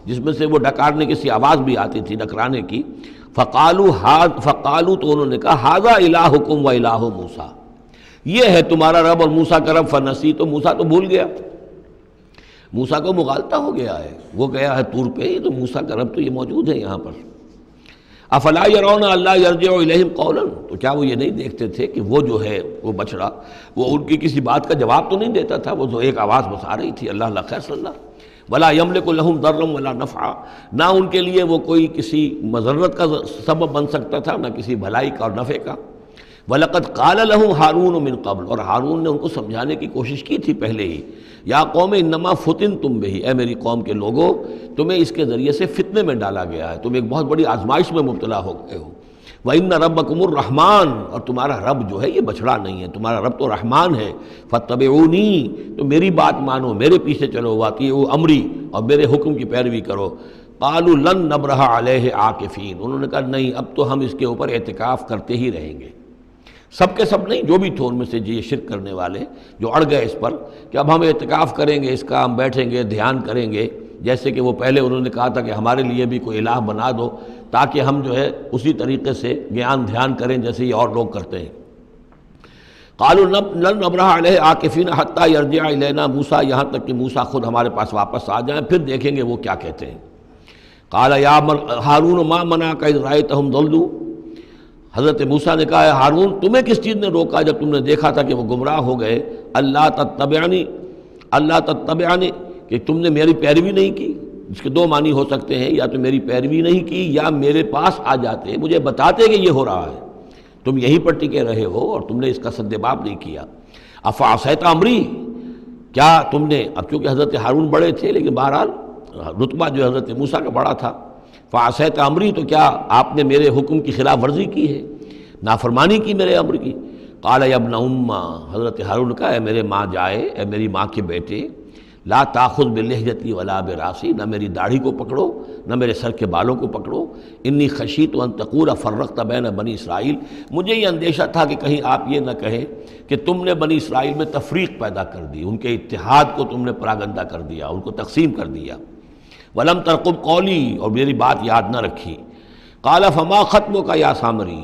[SPEAKER 2] جس میں سے وہ ڈکارنے کی سی آواز بھی آتی تھی، ڈکرانے کی، فقالوا، تو انہوں نے کہا ھذا الہکم و الہ موسیٰ، یہ ہے تمہارا رب اور موسیٰ کا رب، فنسی، تو موسیٰ تو بھول گیا، موسیٰ کو مغالطہ ہو گیا ہے، وہ گیا ہے طور پہ، یہ تو موسیٰ کا رب تو یہ موجود ہے یہاں پر۔ افلا یرون الا یرجع الیہم قولا، تو کیا وہ یہ نہیں دیکھتے تھے کہ وہ جو ہے وہ بچڑا وہ ان کی کسی بات کا جواب تو نہیں دیتا تھا، وہ تو ایک آواز بس آ رہی تھی، اللہ اللہ خیر صلی اللہ، ولا یملک لہم ضرا ولا نفعا، نہ ان کے لیے وہ کوئی کسی مضرت کا سبب بن سکتا تھا، نہ کسی بھلائی کا اور نفع کا۔ وَلَقَدْ قَالَ لَهُ هَارُونُ مِن قَبْلُ، اور ہارون نے ان کو سمجھانے کی کوشش کی تھی پہلے ہی، یا قوم انما فتنتم بہ، اے میری قوم کے لوگوں تمہیں اس کے ذریعے سے فتنے میں ڈالا گیا ہے، تم ایک بہت بڑی آزمائش میں مبتلا ہو گئے ہو۔ وَإِنَّ رَبَّكُمُ الرَّحْمَٰنُ، اور تمہارا رب جو ہے یہ بچڑا نہیں ہے، تمہارا رب تو رحمان ہے، فَاتَّبِعُونِی، تو میری بات مانو، میرے پیچھے چلو، وَأَطِیعُوا أَمْرِی، اور میرے حکم کی پیروی کرو۔ قَالُوا لَن نَّبْرَحَ عَلَیْهِ عَاکِفِینَ، انہوں نے کہا نہیں اب تو ہم اس کے اوپر اعتکاف کرتے ہی رہیں گے، سب کے سب نہیں، جو بھی تھے ان میں سے یہ شرک کرنے والے جو اڑ گئے اس پر کہ اب ہم اعتکاف کریں گے، اس کا ہم بیٹھیں گے، دھیان کریں گے، جیسے کہ وہ پہلے انہوں نے کہا تھا کہ ہمارے لیے بھی کوئی الہ بنا دو تاکہ ہم جو ہے اسی طریقے سے گیان دھیان کریں جیسے یہ اور لوگ کرتے ہیں۔ قالوا لن نبرح علیہ عاکفین حتی یرجع الینا موسیٰ، یہاں تک کہ موسیٰ خود ہمارے پاس واپس آ جائیں، پھر دیکھیں گے وہ کیا کہتے ہیں۔ قال یا ہارون ما منعک اذ رأیتہم ضلوا، حضرت موسیٰ نے کہا ہارون تمہیں کس چیز نے روکا جب تم نے دیکھا تھا کہ وہ گمراہ ہو گئے، اللہ تتبعنی، کہ تم نے میری پیروی نہیں کی، اس کے دو معنی ہو سکتے ہیں، یا تو میری پیروی نہیں کی یا میرے پاس آ جاتے مجھے بتاتے کہ یہ ہو رہا ہے، تم یہیں پر ٹکے رہے ہو اور تم نے اس کا سدباب نہیں کیا۔ افعصیت امری، کیا تم نے، اب چونکہ حضرت ہارون بڑے تھے لیکن بہرحال رتبہ جو حضرت موسیٰ کا بڑا تھا، فعصیت امری، تو کیا آپ نے میرے حکم کی خلاف ورزی کی ہے، نافرمانی کی میرے امر کی۔ قال یا ابن ام، حضرت ہارون نے کہا اے میرے ماں جائے، اے میری ماں کے بیٹے، لا تاخذ بلحیتی ولا براسی، نہ میری داڑھی کو پکڑو نہ میرے سر کے بالوں کو پکڑو، انی خشیت ان تقول فرقت بین بنی اسرائیل، مجھے یہ اندیشہ تھا کہ کہیں آپ یہ نہ کہیں کہ تم نے بنی اسرائیل میں تفریق پیدا کر دی، ان کے اتحاد کو تم نے پراگندہ کر دیا، ان کو تقسیم کر دیا۔ ولم ترقب قولی، اور میری بات یاد نہ رکھی۔ قال فما خطبک یا سامری،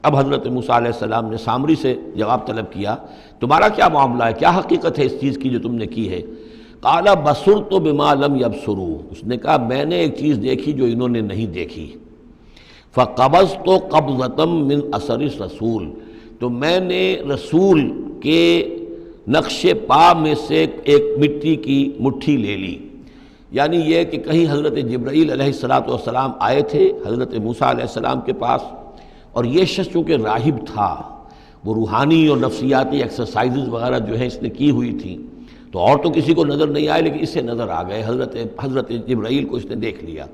[SPEAKER 2] اب حضرت موسیٰ علیہ السلام نے سامری سے جواب طلب کیا تمہارا کیا معاملہ ہے، کیا حقیقت ہے اس چیز کی جو تم نے کی ہے۔ قال بصرت بما لم یبصروا، اس نے کہا میں نے ایک چیز دیکھی جو انہوں نے نہیں دیکھی۔ فقبضت قبضۃ من اثر الرسول، تو میں نے رسول کے نقش پا میں سے ایک مٹی کی مٹھی لے لی، یعنی یہ کہ کہیں حضرت جبرائیل علیہ السلام آئے تھے حضرت موسیٰ علیہ السلام کے پاس، اور یہ شخص چونکہ راہب تھا، وہ روحانی اور نفسیاتی ایکسرسائزز وغیرہ جو ہیں اس نے کی ہوئی تھیں، تو اور تو کسی کو نظر نہیں آئے، لیکن اس سے نظر آ گئے، حضرت جبرائیل کو اس نے دیکھ لیا۔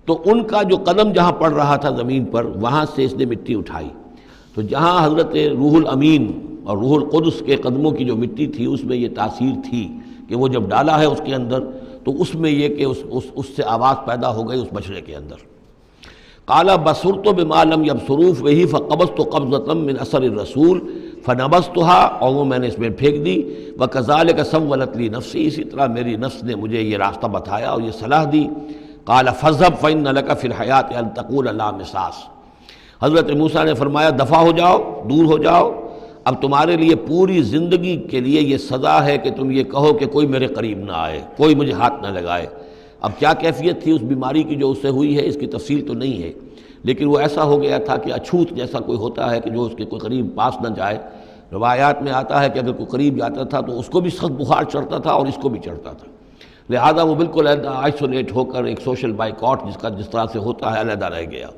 [SPEAKER 2] تو ان کا جو قدم جہاں پڑ رہا تھا زمین پر، وہاں سے اس نے مٹی اٹھائی، تو جہاں حضرت روح الامین اور روح القدس کے قدموں کی جو مٹی تھی اس میں یہ تاثیر تھی کہ وہ جب ڈالا ہے اس کے اندر تو اس میں یہ کہ اس سے آواز پیدا ہو گئی اس بچڑے کے اندر۔ قال بصرت بما لم يبصروا به فقبضت قبضة من اثر الرسول فنبذتها، اور وہ میں نے اس میں پھینک دی۔ وكذلك سولت لي نفسي، اسی طرح میری نفس نے مجھے یہ راستہ بتایا اور یہ صلاح دی۔ قال فاذهب فإن لك في الحياة أن تقول لا مساس، حضرت موسیٰ نے فرمایا دفع ہو جاؤ، دور ہو جاؤ، اب تمہارے لیے پوری زندگی کے لیے یہ سزا ہے کہ تم یہ کہو کہ کوئی میرے قریب نہ آئے، کوئی مجھے ہاتھ نہ لگائے۔ اب کیا کیفیت تھی اس بیماری کی جو اس سے ہوئی ہے، اس کی تفصیل تو نہیں ہے، لیکن وہ ایسا ہو گیا تھا کہ اچھوت جیسا کوئی ہوتا ہے کہ جو اس کے کوئی قریب پاس نہ جائے۔ روایات میں آتا ہے کہ اگر کوئی قریب جاتا تھا تو اس کو بھی سخت بخار چڑھتا تھا اور اس کو بھی چڑھتا تھا، لہذا وہ بالکل آئسولیٹ ہو کر ایک سوشل بائیکاٹ جس طرح سے ہوتا ہے علیحدہ رہ گیا۔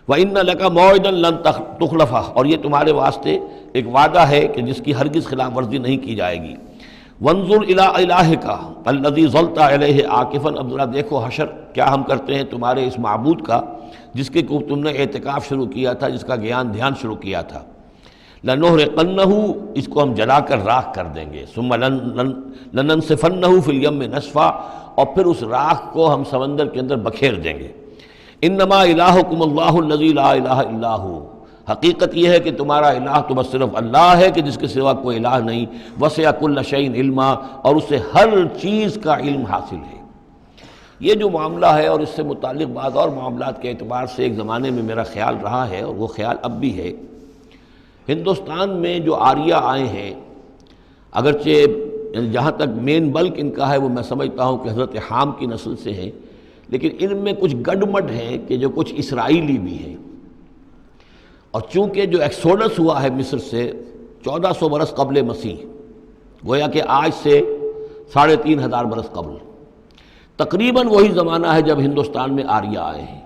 [SPEAKER 2] وَإِنَّ لَكَ مَوْعِدًا لَن تُخْلَفَهُ، اور یہ تمہارے واسطے ایک وعدہ ہے کہ جس کی ہرگز خلاف ورزی نہیں کی جائے گی۔ وَانظُرْ إِلَىٰ إِلَٰهِكَ الَّذِي ظَلْتَ عَلَيْهِ عَاكِفًا، اب ذرا دیکھو حشر کیا ہم کرتے ہیں تمہارے اس معبود کا جس کے کو تم نے اعتکاف شروع کیا تھا، جس کا دھیان شروع کیا تھا۔ لَنُحْرِقَنَّهُ، اس کو ہم جلا کر راکھ کر دیں گے۔ ثُمَّ لَنَنسِفَنَّهُ فِي الْيَمِّ نَسْفًا، اور پھر اس راکھ کو ہم سمندر کے اندر بکھیر دیں گے۔ انما الہکم اللہ الذی لا الہ الا ہو، حقیقت یہ ہے کہ تمہارا الہ تو بس صرف اللہ ہے کہ جس کے سوا کوئی الہ نہیں۔ وسع کل شیء علما، اور اسے ہر چیز کا علم حاصل ہے۔ یہ جو معاملہ ہے اور اس سے متعلق بعض اور معاملات کے اعتبار سے ایک زمانے میں میرا خیال رہا ہے اور وہ خیال اب بھی ہے، ہندوستان میں جو آریہ آئے ہیں، اگرچہ جہاں تک مین بلک ان کا ہے وہ میں سمجھتا ہوں کہ حضرت حام کی نسل سے ہیں، لیکن ان میں کچھ گڈمڈ ہیں کہ جو کچھ اسرائیلی بھی ہیں، اور چونکہ جو ایکسوڈس ہوا ہے مصر سے 1400 برس قبل مسیح، گویا کہ آج سے 3500 برس قبل، تقریباً وہی زمانہ ہے جب ہندوستان میں آریہ آئے ہیں۔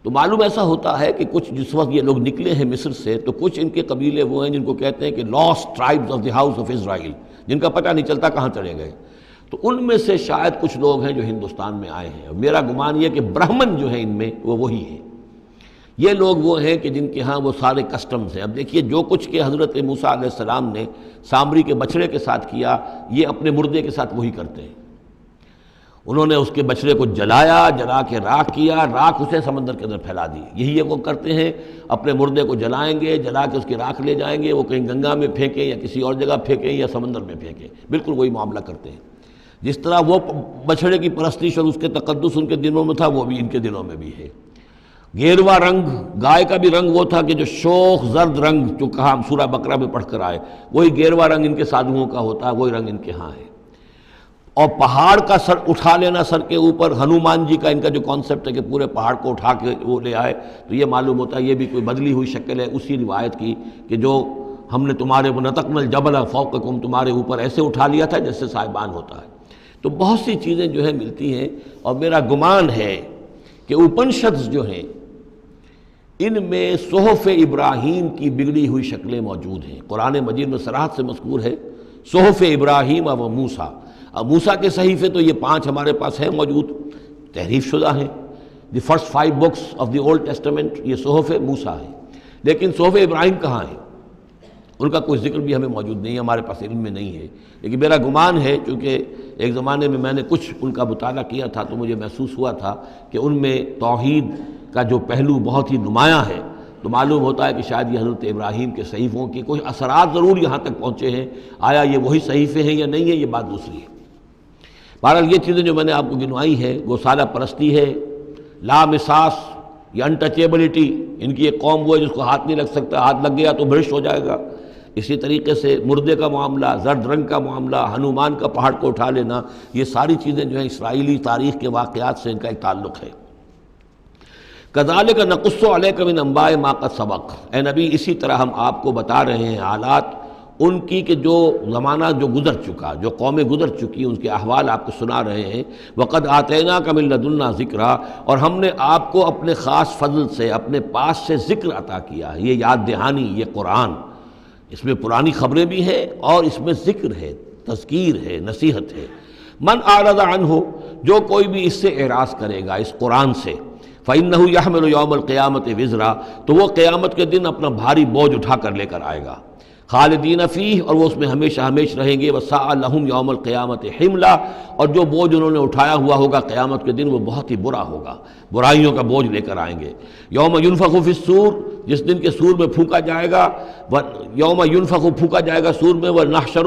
[SPEAKER 2] تو معلوم ایسا ہوتا ہے کہ کچھ جس وقت یہ لوگ نکلے ہیں مصر سے تو کچھ ان کے قبیلے وہ ہیں جن کو کہتے ہیں کہ last tribes of the house of Israel, جن کا پتہ نہیں چلتا کہاں چلے گئے۔ تو ان میں سے شاید کچھ لوگ ہیں جو ہندوستان میں آئے ہیں، اور میرا گمان یہ کہ برہمن جو ہیں ان میں وہ وہی ہیں۔ یہ لوگ وہ ہیں کہ جن کے ہاں وہ سارے کسٹمز ہیں۔ اب دیکھیے جو کچھ کہ حضرت موسیٰ علیہ السلام نے سامری کے بچڑے کے ساتھ کیا، یہ اپنے مردے کے ساتھ وہی کرتے ہیں۔ انہوں نے اس کے بچڑے کو جلایا، جلا کے راکھ کیا، راکھ اسے سمندر کے اندر پھیلا دی۔ یہی وہ کرتے ہیں، اپنے مردے کو جلائیں گے، جلا کے اس کی راکھ لے جائیں گے، وہ کہیں گنگا میں پھینکیں یا کسی اور جگہ پھینکیں یا سمندر میں پھینکیں، بالکل وہی معاملہ کرتے ہیں۔ جس طرح وہ بچھڑے کی پرستش اور اس کے تقدس ان کے دنوں میں تھا، وہ بھی ان کے دنوں میں بھی ہے۔ گیروا رنگ، گائے کا بھی رنگ وہ تھا کہ جو شوخ زرد رنگ جو کہا ہم سورہ بقرہ میں پڑھ کر آئے، وہی گیروا رنگ ان کے سادھوؤں کا ہوتا ہے، وہی رنگ ان کے ہاں ہے۔ اور پہاڑ کا سر اٹھا لینا سر کے اوپر، ہنومان جی کا ان کا جو کانسیپٹ ہے کہ پورے پہاڑ کو اٹھا کے وہ لے آئے، تو یہ معلوم ہوتا ہے یہ بھی کوئی بدلی ہوئی شکل ہے اسی روایت کی کہ جو ہم نے تمہارے نطقنا الجبل فوقکم، تمہارے اوپر ایسے اٹھا لیا تھا جیسے صاحبان ہوتا ہے۔ تو بہت سی چیزیں جو ہیں ملتی ہیں، اور میرا گمان ہے کہ اپنشدز جو ہیں ان میں صحف ابراہیم کی بگڑی ہوئی شکلیں موجود ہیں۔ قرآن مجید میں صراحت سے مذکور ہے صحف ابراہیم و موسیٰ۔ اب موسیٰ کے صحیفے تو یہ 5 ہمارے پاس ہیں موجود، تحریف شدہ ہیں۔ The first 5 books of the old testament یہ صحف موسیٰ ہیں، لیکن صحف ابراہیم کہاں ہیں؟ ان کا کوئی ذکر بھی ہمیں موجود نہیں ہے، ہمارے پاس علم میں نہیں ہے۔ لیکن میرا گمان ہے، چونکہ ایک زمانے میں میں نے کچھ ان کا مطالعہ کیا تھا تو مجھے محسوس ہوا تھا کہ ان میں توحید کا جو پہلو بہت ہی نمایاں ہے، تو معلوم ہوتا ہے کہ شاید یہ حضرت ابراہیم کے صحیفوں کی کچھ اثرات ضرور یہاں تک پہنچے ہیں۔ آیا یہ وہی صحیفے ہیں یا نہیں ہے، یہ بات دوسری ہے۔ بہرحال یہ چیزیں جو میں نے آپ کو گنوائی ہیں، گوسالہ پرستی ہے، لامساس یا انٹچیبلٹی، ان کی ایک قوم وہ ہے جس کو ہاتھ نہیں لگ سکتا، ہاتھ لگ گیا تو بھرش ہو جائے گا۔ اسی طریقے سے مردے کا معاملہ، زرد رنگ کا معاملہ، ہنومان کا پہاڑ کو اٹھا لینا، یہ ساری چیزیں جو ہیں اسرائیلی تاریخ کے واقعات سے ان کا ایک تعلق ہے۔ کذالک نقص علیک من انباء ما قد سبق، اے نبی اسی طرح ہم آپ کو بتا رہے ہیں حالات ان کی کہ جو زمانہ جو گزر چکا، جو قومیں گزر چکی، ان کے احوال آپ کو سنا رہے ہیں۔ وقد آتیناک من لدنا ذکرا، اور ہم نے آپ کو اپنے خاص فضل سے، اپنے پاس سے ذکر عطا کیا ہے۔ یہ یاد دہانی، یہ قرآن، اس میں پرانی خبریں بھی ہیں اور اس میں ذکر ہے، تذکیر ہے، نصیحت ہے۔ من اعرض عنہ، جو کوئی بھی اس سے اعراض کرے گا، اس قرآن سے، فإنہ یحمل یوم القیامت وزرا، تو وہ قیامت کے دن اپنا بھاری بوجھ اٹھا کر لے کر آئے گا، خالدین فیہ، اور وہ اس میں ہمیشہ ہمیش رہیں گے، وساء لہم یوم القیامت حملا، اور جو بوجھ انہوں نے اٹھایا ہوا ہوگا قیامت کے دن وہ بہت ہی برا ہوگا، برائیوں کا بوجھ لے کر آئیں گے۔ یوم ینفخ فی الصور، جس دن کے سور میں پھونکا جائے گا، یوم ینفخ پھونکا جائے گا سور میں، ونحشر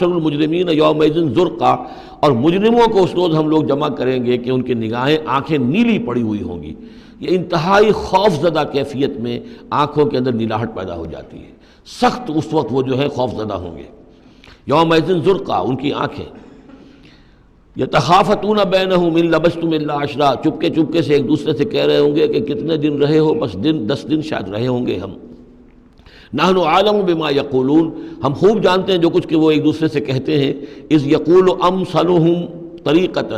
[SPEAKER 2] المجرمین یومئذ زرقا، اور مجرموں کو اس روز ہم لوگ جمع کریں گے کہ ان کی نگاہیں، آنکھیں نیلی پڑی ہوئی ہوں گی۔ یہ انتہائی خوف زدہ کیفیت میں آنکھوں کے اندر نیلاہٹ پیدا ہو جاتی ہے، سخت اس وقت وہ جو ہے خوف زدہ ہوں گے۔ یومئذ زرقا، ان کی آنکھیں۔ یتخافتون بینہم ان لبثتم الا عشرا، چپکے چپکے سے ایک دوسرے سے کہہ رہے ہوں گے کہ کتنے دن رہے ہو، بس 10 دن شاید رہے ہوں گے ہم۔ نحن عالم بما یقولون، ہم خوب جانتے ہیں جو کچھ کہ وہ ایک دوسرے سے کہتے ہیں۔ اذ یقول امثلہم طریقۃ،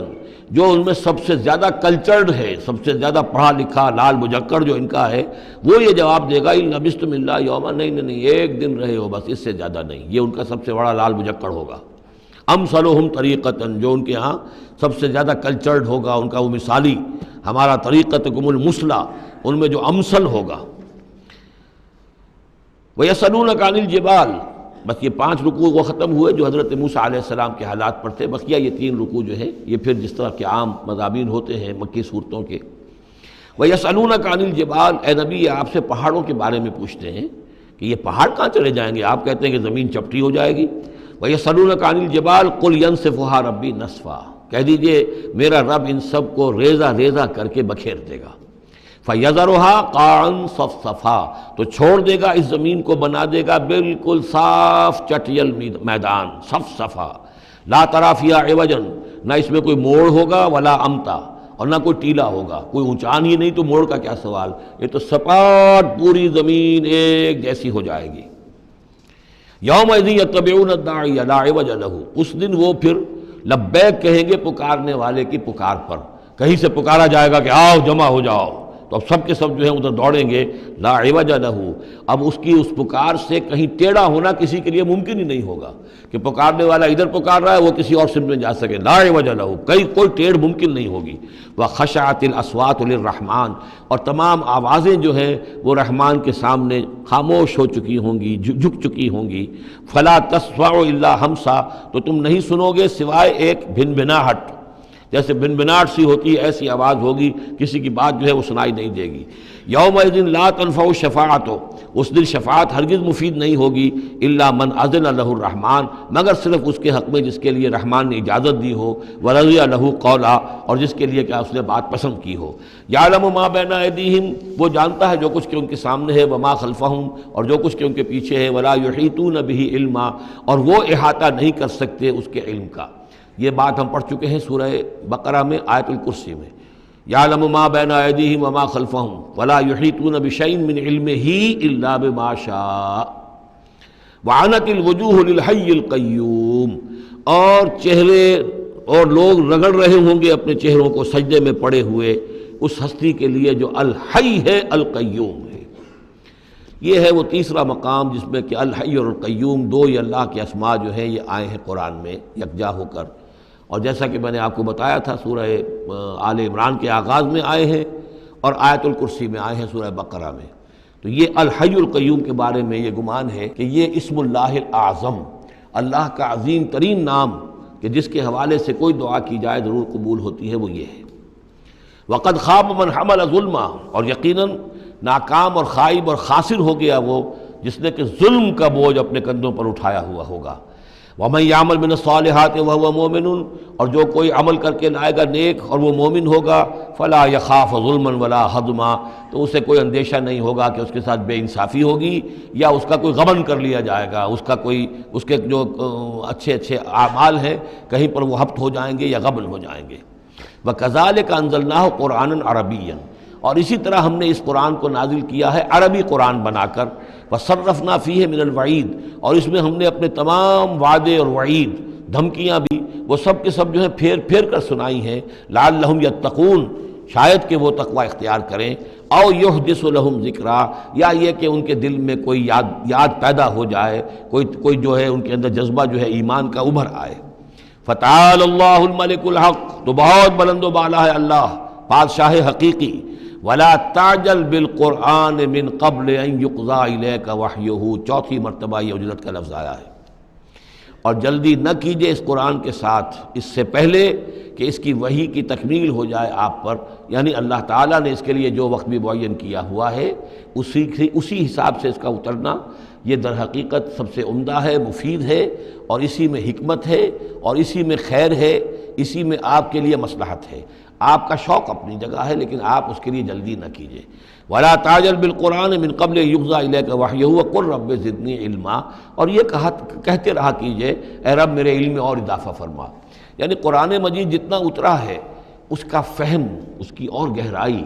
[SPEAKER 2] جو ان میں سب سے زیادہ کلچرڈ ہے، سب سے زیادہ پڑھا لکھا لال مجکڑ جو ان کا ہے، وہ یہ جواب دے گا ان لبثتم الا یوما، نہیں ایک دن رہے ہو بس، اس سے زیادہ نہیں۔ یہ ان کا سب سے بڑا لال مجکڑ ہوگا۔ امثلہم طریقۃ، جو ان کے ہاں سب سے زیادہ کلچرڈ ہوگا، ان کا وہ مثالی، ہمارا طریقتکم المثلی، ان میں جو امثل ہوگا۔ وَيَسْأَلُونَكَ عَنِ الْجِبَالِ، بس یہ 5 رکوع وہ ختم ہوئے جو حضرت موسیٰ علیہ السلام کے حالات پر تھے۔ بقیہ یہ 3 رکوع جو ہے یہ پھر جس طرح کے عام مضامین ہوتے ہیں مکی صورتوں کے۔ وَيَسْأَلُونَكَ عَنِ الْجِبَالِ، اے نبی یہ آپ سے پہاڑوں کے بارے میں پوچھتے ہیں کہ یہ پہاڑ کہاں چلے جائیں گے، آپ کہتے ہیں کہ زمین چپٹی ہو جائے گی۔ وَيَسْأَلُونَكَ عَنِ الْجِبَالِ قُلْ يَنسِفُهَا رَبِّي نَسْفًا، کہہ دیجئے میرا رب ان سب کو ریزہ ریزہ کر کے بکھیر دے گا۔ فَيَذَرُهَا قَاعًا صَفْصَفًا، تو چھوڑ دے گا اس زمین کو، بنا دے گا بالکل صاف چٹیل میدان، صفصفا، لا تری فیہا عوجا، نہ اس میں کوئی موڑ ہوگا، ولا امتا، اور نہ کوئی ٹیلا ہوگا، کوئی اونچان ہی نہیں تو موڑ کا کیا سوال، یہ تو سپاٹ پوری زمین ایک جیسی ہو جائے گی۔ یومئذ یتبعون الداعی لا عوج لہ، اس دن وہ پھر لبیک کہیں گے پکارنے والے کی پکار پر، کہیں سے پکارا جائے گا کہ آؤ جمع ہو جاؤ، تو اب سب کے سب جو ہیں ادھر دوڑیں گے، لا عوج لہ، اب اس کی اس پکار سے کہیں ٹیڑھا ہونا کسی کے لیے ممکن ہی نہیں ہوگا کہ پکارنے والا ادھر پکار رہا ہے وہ کسی اور سمت میں جا سکے، لا عوج لہ، کوئی ٹیڑھ ممکن نہیں ہوگی۔ وخشعت الاصوات للرحمن، اور تمام آوازیں جو ہیں وہ رحمان کے سامنے خاموش ہو چکی ہوں گی، جھک چکی ہوں گی۔ فلا تسمع الا ہمسا، تو تم نہیں سنو گے سوائے ایک بھنبھناہٹ، جیسے بھنبھناہٹ سی ہوتی ہے ایسی آواز ہوگی، کسی کی بات جو ہے وہ سنائی نہیں دے گی۔ یومئذ لا تنفع الشفاعۃ، اس دن شفاعت ہرگز مفید نہیں ہوگی، الا من اذن لہ الرحمن، مگر صرف اس کے حق میں جس کے لیے رحمان نے اجازت دی ہو، ورضی لہ قولا، اور جس کے لیے کہ اس نے بات پسند کی ہو۔ یعلم ما بین ایدیہم، وہ جانتا ہے جو کچھ کہ ان کے سامنے ہے، وما خلفہم، اور جو کچھ کہ ان کے پیچھے ہے، ولا یحیطون بہ علما، اور وہ احاطہ نہیں کر سکتے اس کے علم کا۔ یہ بات ہم پڑھ چکے ہیں سورہ بقرہ میں، آیت الکرسی میں، یعلم ما بین ایدیہم وما خلفہم ولا یحیطون بشیء من علمہ الا بما شاء وعنت الوجوہ للحی القیوم، اور چہرے اور لوگ رگڑ رہے ہوں گے اپنے چہروں کو سجدے میں پڑے ہوئے اس ہستی کے لیے جو الحی ہے، القیوم ہے۔ یہ ہے وہ تیسرا مقام جس میں کہ الحی اور القیوم دو یہ اللہ کے اسماء جو ہیں یہ آئے ہیں قرآن میں یکجا ہو کر، اور جیسا کہ میں نے آپ کو بتایا تھا سورہ آل عمران کے آغاز میں آئے ہیں اور آیت الکرسی میں آئے ہیں سورہ بقرہ میں۔ تو یہ الحی القیوم کے بارے میں یہ گمان ہے کہ یہ اسم اللہ الاعظم، اللہ کا عظیم ترین نام کہ جس کے حوالے سے کوئی دعا کی جائے ضرور قبول ہوتی ہے، وہ یہ ہے۔ وقد خاب من حمل ظلما، اور یقیناً ناکام اور خائب اور خاسر ہو گیا وہ جس نے کہ ظلم کا بوجھ اپنے کندھوں پر اٹھایا ہوا ہوگا۔ وَمَن يَعْمَلْ مِنَ الصَّالِحَاتِ وَهُوَ مُؤْمِنٌ، اور جو کوئی عمل کر کے لائے گا نیک اور وہ مومن ہوگا، فَلَا يَخَافُ ظُلْمًا وَلَا حَظْمًا، تو اسے کوئی اندیشہ نہیں ہوگا کہ اس کے ساتھ بے انصافی ہوگی یا اس کا کوئی غبن کر لیا جائے گا، اس کے جو اچھے اچھے اعمال ہیں کہیں پر وہ ہبط ہو جائیں گے یا غبن ہو جائیں گے۔ وَكَذَلِكَ أَنزَلْنَاهُ قُرْآنًا عَرَبِيًّا، اور اسی طرح ہم نے اس قرآن کو نازل کیا ہے عربی قرآن بنا کر۔ وَصَرَّفْنَا فِيهِ مِنَ الْوَعِيدِ، اور اس میں ہم نے اپنے تمام وعدے اور وعید، دھمکیاں بھی وہ سب کے سب جو ہیں پھیر پھیر کر سنائی ہیں، لعلہم یتقون، شاید کہ وہ تقوی اختیار کریں، او یحدث لہم ذکرا، یا یہ کہ ان کے دل میں کوئی یاد پیدا ہو جائے، کوئی جو ہے ان کے اندر جذبہ جو ہے ایمان کا ابھر آئے۔ فتعال اللہ الملک الحق، تو بہت بلند و بالا ہے اللہ بادشاہ حقیقی۔ ولا تعجل بالقرآن من قبل ان یقضى الیک وحیہ، چوتھی مرتبہ یہ اجلت کا لفظ آیا ہے۔ اور جلدی نہ کیجئے اس قرآن کے ساتھ اس سے پہلے کہ اس کی وحی کی تکمیل ہو جائے آپ پر، یعنی اللہ تعالیٰ نے اس کے لیے جو وقت بھی معین کیا ہوا ہے اسی حساب سے اس کا اترنا یہ در حقیقت سب سے عمدہ ہے، مفید ہے، اور اسی میں حکمت ہے، اور اسی میں خیر ہے، اسی میں آپ کے لیے مصلحت ہے۔ آپ کا شوق اپنی جگہ ہے لیکن آپ اس کے لیے جلدی نہ کیجئے۔ ولا تعجل بالقرآن من قبل یقضى الیک وحیہ وقل رب زدنی علما، اور یہ کہتے رہا کیجئے اے رب میرے علم میں اور اضافہ فرما۔ یعنی قرآن مجید جتنا اترا ہے اس کا فہم، اس کی اور گہرائی،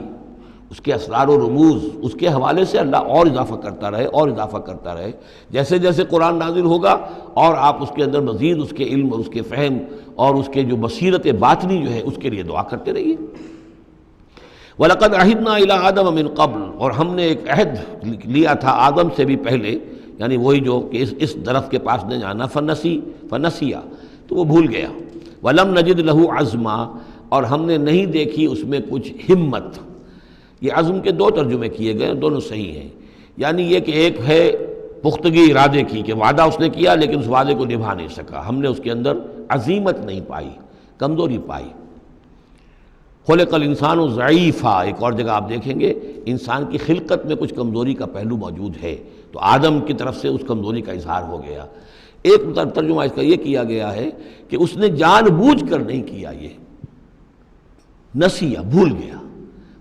[SPEAKER 2] اس کے اسرار و رموز، اس کے حوالے سے اللہ اور اضافہ کرتا رہے اور اضافہ کرتا رہے۔ جیسے جیسے قرآن نازل ہوگا اور آپ اس کے اندر مزید اس کے علم اور اس کے فہم اور اس کے جو بصیرت باطنی جو ہے اس کے لیے دعا کرتے رہیے۔ وَلَقَدْ عَهِدْنَا إِلَىٰ آدَمَ مِن قَبْلُ، اور ہم نے ایک عہد لیا تھا آدم سے بھی پہلے، یعنی وہی جو کہ اس درخت کے پاس نہ جانا، فنسیا، تو وہ بھول گیا۔ وَلَمْ نَجِدْ لَهُ عَزْمًا، اور ہم نے نہیں دیکھی اس میں کچھ ہمت۔ یہ عزم کے دو ترجمے کیے گئے، دونوں صحیح ہیں۔ یعنی یہ کہ ایک ہے پختگی ارادے کی کہ وعدہ اس نے کیا لیکن اس وعدے کو نبھا نہیں سکا، ہم نے اس کے اندر عزیمت نہیں پائی، کمزوری پائی۔ خلق الانسان ضعیفا، ایک اور جگہ آپ دیکھیں گے انسان کی خلقت میں کچھ کمزوری کا پہلو موجود ہے، تو آدم کی طرف سے اس کمزوری کا اظہار ہو گیا۔ ایک ترجمہ اس کا یہ کیا گیا ہے کہ اس نے جان بوجھ کر نہیں کیا، یہ نسیہ، بھول گیا۔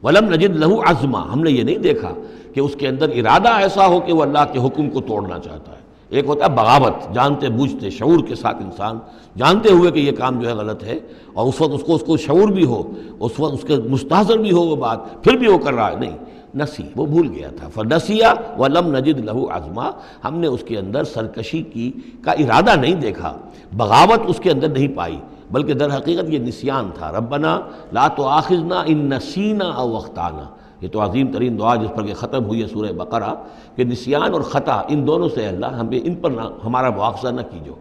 [SPEAKER 2] وَلَمْ نَجِدْ لَهُ عَزْمًا، ہم نے یہ نہیں دیکھا کہ اس کے اندر ارادہ ایسا ہو کہ وہ اللہ کے حکم کو توڑنا چاہتا ہے۔ ایک ہوتا ہے بغاوت، جانتے بوجھتے شعور کے ساتھ انسان جانتے ہوئے کہ یہ کام جو ہے غلط ہے، اور اس وقت اس کو شعور بھی ہو، اس وقت اس کے مستحضر بھی ہو وہ بات، پھر بھی وہ کر رہا ہے، نہیں، نسی، وہ بھول گیا تھا۔ فنسیا وَلَمْ نَجِدْ لَهُ عَزْمًا، ہم نے اس کے اندر سرکشی کا ارادہ نہیں دیکھا، بغاوت اس کے اندر نہیں پائی، بلکہ در حقیقت یہ نسیان تھا۔ ربنا لا تؤاخذنا ان نسینا او اخطانا، یہ تو عظیم ترین دعا جس پر کہ ختم ہوئی ہے سورہ بقرہ، کہ نسیان اور خطا ان دونوں سے اللہ ہمیں ان پر ہمارا مواخذہ نہ کیجو،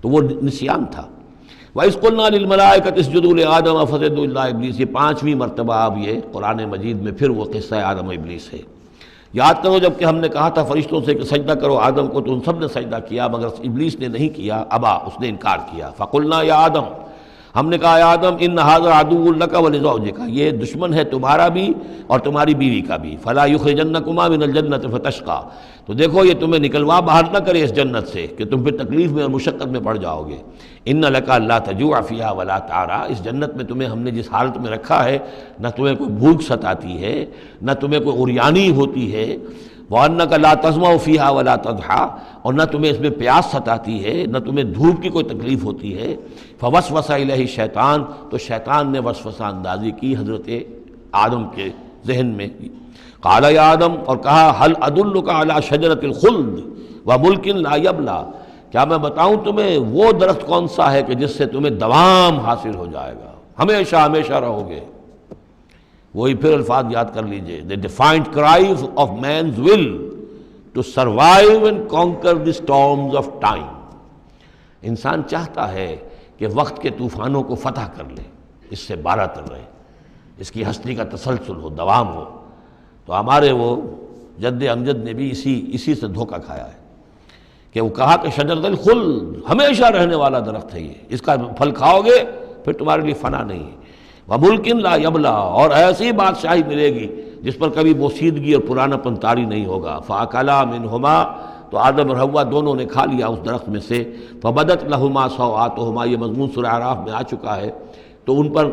[SPEAKER 2] تو وہ نسیان تھا۔ وَإِذْ قُلْنَا لِلْمَلَائِكَةِ اسْجُدُوا لِآدَمَ فَسَجَدُوا إِلَّا إِبْلِيسَ، یہ پانچویں مرتبہ اب یہ قرآن مجید میں پھر وہ قصہ آدم و ابلیس ہے۔ یاد کرو جب کہ ہم نے کہا تھا فرشتوں سے کہ سجدہ کرو آدم کو، تو ان سب نے سجدہ کیا مگر ابلیس نے نہیں کیا، ابا، اس نے انکار کیا۔ فَقُلْنَا يَا آدَمَ، ہم نے کہا یا آدم ان ھذا عدو لک ولزوجک، یہ دشمن ہے تمہارا بھی اور تمہاری بیوی کا بھی، فلا یخرجنکما من الجنۃ فتشقى، تو دیکھو یہ تمہیں نکلوا باہر نہ کرے اس جنت سے کہ تم پھر تکلیف میں اور مشقت میں پڑ جاؤ گے۔ ان لک الا تجوع فیھا ولا تعرى، اس جنت میں تمہیں ہم نے جس حالت میں رکھا ہے نہ تمہیں کوئی بھوک ستاتی ہے نہ تمہیں کوئی عریانی ہوتی ہے، وَأَنَّكَ لَا تَظْمَأُ فِيهَا وَلَا تَضْحَىٰ، اور نہ تمہیں اس میں پیاس ستاتی ہے نہ تمہیں دھوپ کی کوئی تکلیف ہوتی ہے۔ فَوَسْوَسَ إِلَيْهِ الشَّيْطَانُ، تو شیطان نے وسوسہ اندازی کی حضرت آدم کے ذہن میں۔ قَالَ يَا آدم، اور کہا هَلْ أَدُلُّكَ عَلَىٰ شَجَرَةِ الْخُلْدِ وَمُلْكٍ لَا يَبْلَىٰ، کیا میں بتاؤں تمہیں وہ درخت کون سا ہے کہ جس سے تمہیں دوام حاصل ہو جائے گا، ہمیشہ ہمیشہ رہو گے۔ وہی پھر الفاظ یاد کر لیجئے، the defiant cries of man's will to survive and conquer the storms of time۔ انسان چاہتا ہے کہ وقت کے طوفانوں کو فتح کر لے، اس سے بارہ تر رہے، اس کی ہستی کا تسلسل ہو، دوام ہو۔ تو ہمارے وہ جد امجد نے بھی اسی سے دھوکہ کھایا ہے کہ وہ کہا کہ شجرۃ الخلد، ہمیشہ رہنے والا درخت ہے یہ، اس کا پھل کھاؤ گے پھر تمہارے لیے فنا نہیں ہے۔ وَمُلْكٍ لَا يَبْلَىٰ، اور ایسی بادشاہی ملے گی جس پر کبھی بوسیدگی اور پرانا پن طاری نہیں ہوگا۔ فَأَكَلَا مِنْهُمَا، تو آدم اور حوا دونوں نے کھا لیا اس درخت میں سے۔ فَبَدَتْ لَهُمَا سَوْآتُهُمَا، یہ مضمون سورہ اعراف میں آ چکا ہے، تو ان پر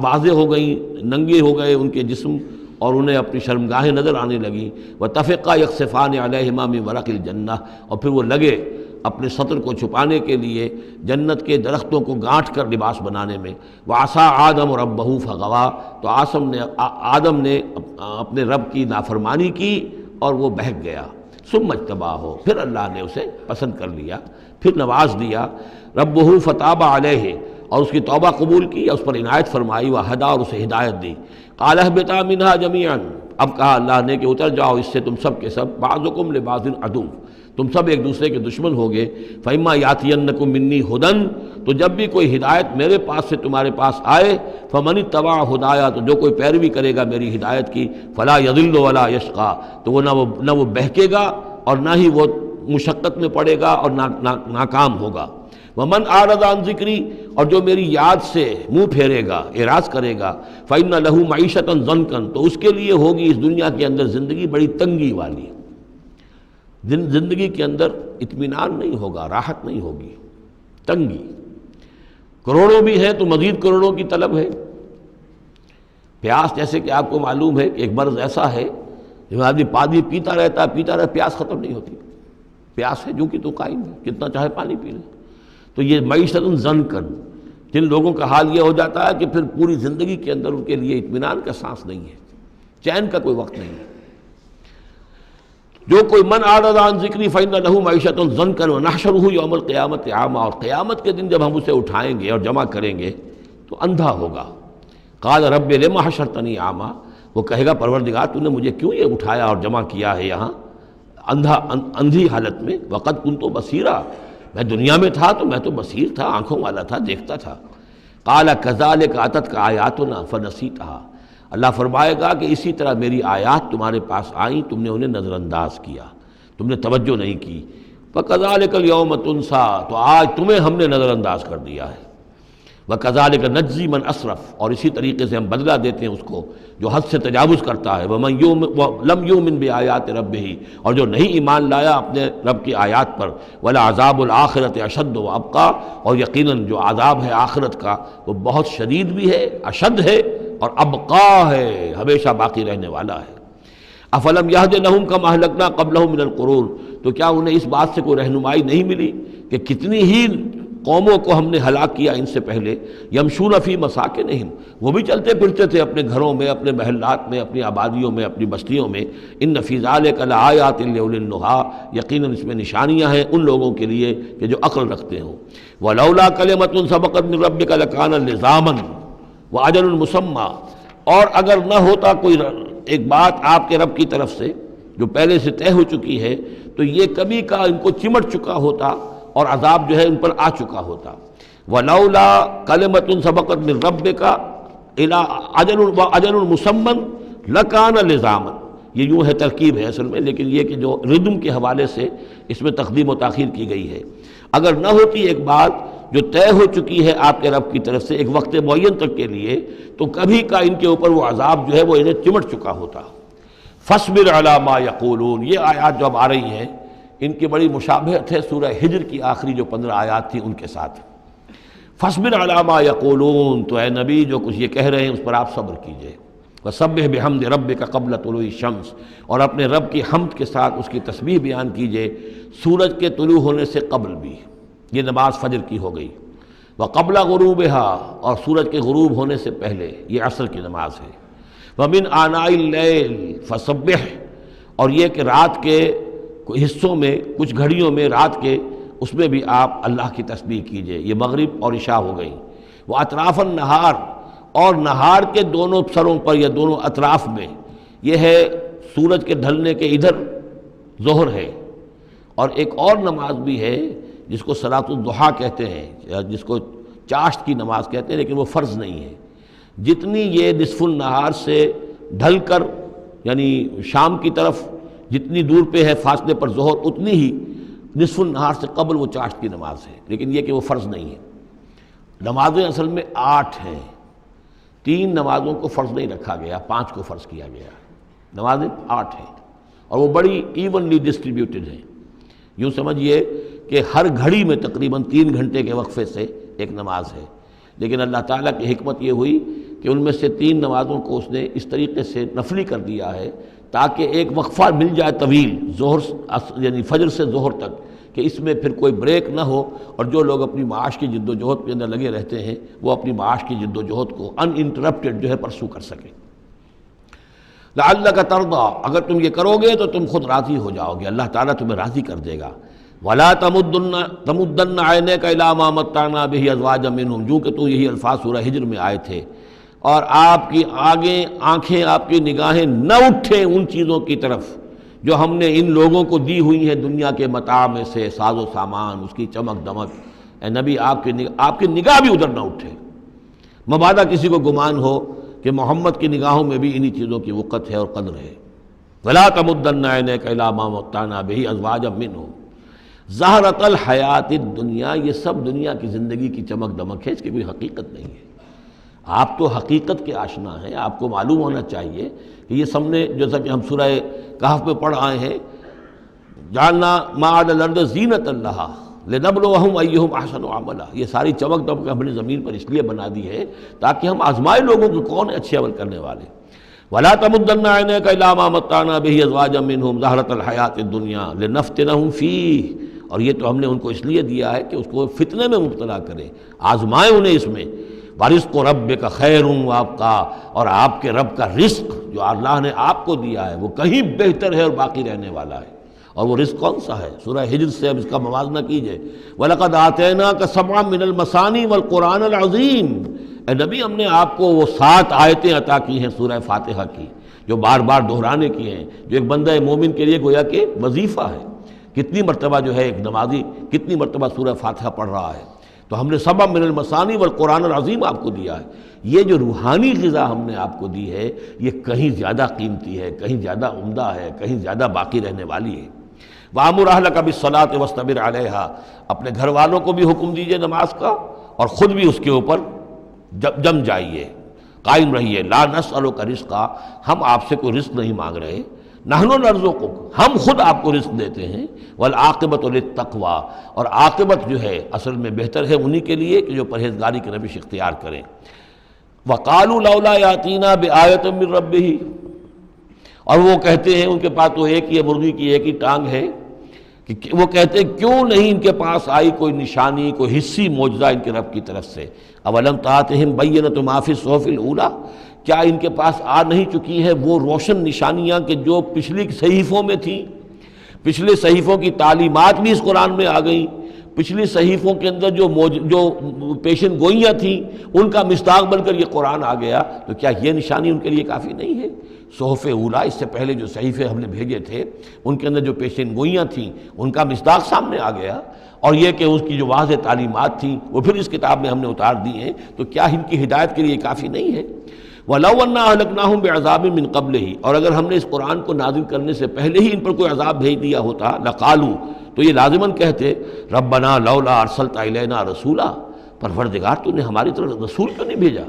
[SPEAKER 2] واضح ہو گئیں، ننگے ہو گئے ان کے جسم اور انہیں اپنی شرمگاہیں نظر آنے لگیں۔ وَتَفِقَّا يَخْصِفَانِ عَلَيْهِمَا مِنْ وَرَقِ الْجَنَّةِ، اور پھر وہ لگے اپنے سطر کو چھپانے کے لیے جنت کے درختوں کو گانٹھ کر لباس بنانے میں۔ وَعَصَىٰ آدَمُ رَبَّهُ فَغَوَىٰ، تو آدم نے اپنے رب کی نافرمانی کی اور وہ بہک گیا۔ ثُمَّ اجْتَبَاهُ، پھر اللہ نے اسے پسند کر لیا، پھر نواز دیا۔ رَبُّهُ فَتَابَ عَلَيْهِ، اور اس کی توبہ قبول کی، اس پر عنایت فرمائی، وَهَدَىٰ، اور اسے ہدایت دی۔ قَالَ اهْبِطَا مِنْهَا جَمِيعًا، اب کہا اللہ نے کہ اتر جاؤ اس سے تم سب کے سب، بعضکم لبعض عدو، تم سب ایک دوسرے کے دشمن ہوگے۔ فَإِمَّا يَأْتِيَنَّكُم مِّنِّي هُدًى، تو جب بھی کوئی ہدایت میرے پاس سے تمہارے پاس آئے، فَمَنِ اتَّبَعَ هُدَايَا، تو جو کوئی پیروی کرے گا میری ہدایت کی، فَلَا يَضِلُّ وَلَا يَشْقَىٰ، تو وہ نہ وہ بہکے گا اور نہ ہی وہ مشقت میں پڑے گا اور ناکام ہوگا۔ وَمَنْ أَعْرَضَ عَنْ ذِكْرِي، اور جو میری یاد سے منہ پھیرے گا، اعراض کرے گا، فَإِنَّ لَهُ مَعِيشَةً ضَنْكًا، تو اس کے لیے ہوگی اس دنیا کے اندر زندگی بڑی تنگی والی، زندگی کے اندر اطمینان نہیں ہوگا، راحت نہیں ہوگی، تنگی۔ کروڑوں بھی ہیں تو مزید کروڑوں کی طلب ہے۔ پیاس، جیسے کہ آپ کو معلوم ہے کہ ایک مرض ایسا ہے جو آدمی پانی پیتا رہتا ہے، پیاس ختم نہیں ہوتی، پیاس ہے جو کہ تو قائم ہے، کتنا چاہے پانی پی لے۔ تو یہ معیشت ضنکن، جن لوگوں کا حال یہ ہو جاتا ہے کہ پھر پوری زندگی کے اندر ان کے لیے اطمینان کا سانس نہیں ہے، چین کا کوئی وقت نہیں ہے۔ جو کوئی من اعرض عن ذکری فإن له معیشۃ ضنکا ونحشرہ یوم القیامۃ اعمی، اور قیامت کے دن جب ہم اسے اٹھائیں گے اور جمع کریں گے تو اندھا ہوگا۔ قال رب لم حشرتنی اعمی، وہ کہے گا پروردگار تو نے مجھے کیوں یہ اٹھایا اور جمع کیا ہے یہاں اندھی حالت میں، وقد کنت بصیرا، میں دنیا میں تھا تو میں تو بصیر تھا، آنکھوں والا تھا، دیکھتا تھا۔ قال کذالک اتتک آیاتنا فنسیتھا، اللہ فرمائے گا کہ اسی طرح میری آیات تمہارے پاس آئیں، تم نے انہیں نظر انداز کیا، تم نے توجہ نہیں کی۔ فکذالک الیوم تنسیٰ، تو آج تمہیں ہم نے نظر انداز کر دیا ہے۔ وکذالک نجزی من اسرف، اور اسی طریقے سے ہم بدلہ دیتے ہیں اس کو جو حد سے تجاوز کرتا ہے۔ ومن لم یؤمن بآیات ربہ، اور جو نہیں ایمان لایا اپنے رب کی آیات پر۔ ولعذاب الآخرۃ اشد وابقیٰ، اور یقیناً جو عذاب ہے آخرت کا وہ بہت شدید بھی ہے، اشد ہے اور ابقیٰ ہے، ہمیشہ باقی رہنے والا ہے۔ افلم یہد لہم کما اہلکنا قبلہم من القرون، تو کیا انہیں اس بات سے کوئی رہنمائی نہیں ملی کہ کتنی ہی قوموں کو ہم نے ہلاک کیا ان سے پہلے۔ یمشون فی مساکنہم، وہ بھی چلتے پھرتے تھے اپنے گھروں میں، اپنے محلات میں، اپنی آبادیوں میں، اپنی بستیوں میں۔ ان فی ذلک لآیات لأولی النہیٰ، یقیناً اس میں نشانیاں ہیں ان لوگوں کے لیے کہ جو عقل رکھتے ہوں۔ ولولا کلمۃ سبقت من ربک لکان لزاما واجل مسمى، اور اگر نہ ہوتا کوئی ایک بات آپ کے رب کی طرف سے جو پہلے سے طے ہو چکی ہے تو یہ کبھی کا ان کو چمٹ چکا ہوتا اور عذاب جو ہے ان پر آ چکا ہوتا۔ وَلَوْلَا كَلِمَةٌ سَبَقَتْ مِنْ رَبِّكَ إِلَىٰ أَجَلٌ مُّسَمًّى لَكَانَ لِزَامًا، یہ یوں ہے ترکیب ہے اصل میں، لیکن یہ کہ جو ردم کے حوالے سے اس میں تقدیم و تاخیر کی گئی ہے۔ اگر نہ ہوتی ایک بات جو طے ہو چکی ہے آپ کے رب کی طرف سے ایک وقت معین تک کے لیے، تو کبھی کا ان کے اوپر وہ عذاب جو ہے وہ انہیں چمٹ چکا ہوتا۔ فَاصْبِرْ عَلَىٰ مَا يَقُولُونَ، یہ آیات جو اب آ رہی ہیں ان کی بڑی مشابہت ہے سورہ ہجر کی آخری جو 15 آیات تھی ان کے ساتھ۔ فَاصْبِرْ عَلَىٰ مَا يَقُولُونَ، تو اے نبی جو کچھ یہ کہہ رہے ہیں اس پر آپ صبر کیجئے۔ وَسَبِّحْ بِحَمْدِ رَبِّكَ قَبْلَ طُلُوعِ الشَّمْسِ، اور اپنے رب کی حمد کے ساتھ اس کی تسبیح بیان کیجئے سورج کے طلوع ہونے سے قبل بھی، یہ نماز فجر کی ہو گئی۔ وَقَبْلَ غُرُوبِهَا، اور سورج کے غروب ہونے سے پہلے، یہ عصر کی نماز ہے۔ وَمِنْ آنَاءِ اللَّيْلِ فَسَبِّحْ، اور یہ کہ رات کے حصوں میں، کچھ گھڑیوں میں رات کے، اس میں بھی آپ اللہ کی تسبیح کیجئے۔ یہ مغرب اور عشاء ہو گئی۔ وَأَطْرَافَ النَّهَارِ، اور نہار کے دونوں سروں پر یا دونوں اطراف میں، یہ ہے سورج کے ڈھلنے کے ادھر ظہر ہے، اور ایک اور نماز بھی ہے جس کو صلاۃ الضحیٰ کہتے ہیں یا جس کو چاشت کی نماز کہتے ہیں، لیکن وہ فرض نہیں ہے۔ جتنی یہ نصف النہار سے ڈھل کر یعنی شام کی طرف جتنی دور پہ ہے فاصلے پر ظہر، اتنی ہی نصف النہار سے قبل وہ چاشت کی نماز ہے، لیکن یہ کہ وہ فرض نہیں ہے۔ نمازیں اصل میں 8 ہیں، 3 نمازوں کو فرض نہیں رکھا گیا، 5 کو فرض کیا گیا۔ نمازیں 8 ہیں اور وہ بڑی ایونلی ڈسٹریبیوٹڈ ہیں۔ یوں سمجھیے کہ ہر گھڑی میں تقریباً 3 گھنٹے کے وقفے سے ایک نماز ہے، لیکن اللہ تعالیٰ کی حکمت یہ ہوئی کہ ان میں سے 3 نمازوں کو اس نے اس طریقے سے نفلی کر دیا ہے تاکہ ایک وقفہ مل جائے طویل، ظہر یعنی فجر سے ظہر تک، کہ اس میں پھر کوئی بریک نہ ہو، اور جو لوگ اپنی معاش کی جد و جہد کے اندر لگے رہتے ہیں وہ اپنی معاش کی جد و جہد کو ان انٹرپٹڈ جو ہے پرسو کر سکیں۔ لعلک ترضی، اگر تم یہ کرو گے تو تم خود راضی ہو جاؤ گے، اللہ تعالیٰ تمہیں راضی کر دے گا۔ ولا تمدن عینیک الی ما متعنا بہ ازواجا منہم، جو کہ تو یہی الفاظ سورہ ہجر میں آئے تھے، اور آپ کی آنکھیں آپ کی نگاہیں نہ اٹھیں ان چیزوں کی طرف جو ہم نے ان لوگوں کو دی ہوئی ہیں دنیا کے متاع میں سے، ساز و سامان، اس کی چمک دمک۔ اے نبی آپ کی نگاہ بھی ادھر نہ اٹھے، مبادا کسی کو گمان ہو کہ محمد کی نگاہوں میں بھی انہی چیزوں کی وقت ہے اور قدر ہے۔ وَلَا تَمُدَّنَّ عَيْنَيْكَ إِلَىٰ مَا مَتَّعْنَا بِهِ أَزْوَاجًا مِّنْهُمْ زَهْرَةَ الْحَيَاةِ الدُّنْيَا، یہ سب دنیا کی زندگی کی چمک دمک ہے، اس کی کوئی حقیقت نہیں ہے۔ آپ تو حقیقت کے آشنا ہیں، آپ کو معلوم ہونا چاہیے کہ یہ سب نے، جیسا کہ ہم سورہ کہف میں پڑھ آئے ہیں، جعلنا ما علی الارض زینۃ لہا لنبلوہم ایہم احسن عملا، یہ ساری چمک دمک ہم نے زمین پر اس لیے بنا دی ہے تاکہ ہم آزمائے لوگوں کو کون اچھے عمل کرنے والے۔ ولا تمدن عینیک الی ما متعنا بہ ازواجا منہم زہرۃ الحیاۃ الدنیا لنفتنہم فیہ، اور یہ تو ہم نے ان کو اس لیے دیا ہے کہ اس کو فتنے میں مبتلا کریں، آزمائیں انہیں اس میں۔ وَرِزْقُ رَبِّكَ خَيْرٌ وَأَبْقَىٰ، اور آپ کے رب کا رزق جو اللہ نے آپ کو دیا ہے وہ کہیں بہتر ہے اور باقی رہنے والا ہے۔ اور وہ رزق کون سا ہے؟ سورہ ہجر سے اب اس کا موازنہ کیجئے۔ وَلَقَدْ آتَيْنَاكَ سَبْعًا مِّنَ الْمَثَانِي وَالْقُرْآنِ الْعَظِيمِ، اے نبی ہم نے آپ کو وہ 7 آیتیں عطا کی ہیں سورہ فاتحہ کی، جو بار بار دہرانے کی ہیں، جو ایک بندہ مومن کے لیے گویا کہ وظیفہ ہے۔ کتنی مرتبہ جو ہے ایک نمازی کتنی مرتبہ سورہ فاتحہ پڑھ رہا ہے؟ تو ہم نے سبع من المثانی والقرآن العظیم آپ کو دیا ہے۔ یہ جو روحانی غذا ہم نے آپ کو دی ہے یہ کہیں زیادہ قیمتی ہے، کہیں زیادہ عمدہ ہے، کہیں زیادہ باقی رہنے والی ہے۔ وَأَمُرْ أَهْلَكَ بِالصَّلَاةِ وَاسْتَبِرْ عَلَيْهَا، اپنے گھر والوں کو بھی حکم دیجئے نماز کا اور خود بھی اس کے اوپر جم جائیے، قائم رہیے۔ لا نسألک رزقا، ہم آپ سے کوئی رزق نہیں مانگ رہے، نحن نرزقک، ہم خود آپ کو رزق دیتے ہیں۔ والعاقبۃ للتقوی، اور عاقبت جو ہے اصل میں بہتر ہے انہی کے لیے کہ جو پرہیزگاری کی روش اختیار کریں۔ وقالوا لولا یاتینا بآیۃ من ربہ، اور وہ کہتے ہیں، ان کے پاس تو ایک ہی مرغی کی ایک ہی ٹانگ ہے، کہ وہ کہتے ہیں کیوں نہیں ان کے پاس آئی کوئی نشانی، کوئی حصی معجزہ ان کے رب کی طرف سے۔ اولم تاتہم بینۃ ما فی الصحف الاولی، کیا ان کے پاس آ نہیں چکی ہے وہ روشن نشانیاں کہ جو پچھلی صحیفوں میں تھیں؟ پچھلے صحیفوں کی تعلیمات بھی اس قرآن میں آ گئیں، پچھلی صحیفوں کے اندر جو پیشن گوئیاں تھیں ان کا مصداق بن کر یہ قرآن آ گیا، تو کیا یہ نشانی ان کے لیے کافی نہیں ہے؟ صحف اولیٰ، اس سے پہلے جو صحیفے ہم نے بھیجے تھے ان کے اندر جو پیشن گوئیاں تھیں ان کا مصداق سامنے آ گیا، اور یہ کہ اس کی جو واضح تعلیمات تھیں وہ پھر اس کتاب میں ہم نے اتار دی ہیں، تو کیا ان کی ہدایت کے لیے کافی نہیں ہے؟ وَلَوْ أَنَّا أَهْلَكْنَاهُمْ بِعَذَابٍ مِّن قَبْلِهِ، اور اگر ہم نے اس قرآن کو نازل کرنے سے پہلے ہی ان پر کوئی عذاب بھیج دیا ہوتا، لَقَالُوا، تو یہ لازماً کہتے رَبَّنَا لَوْلَا أَرْسَلْتَ إِلَيْنَا رَسُولًا، پروردگار تو نے ہماری طرف رسول کیوں نہیں بھیجا؟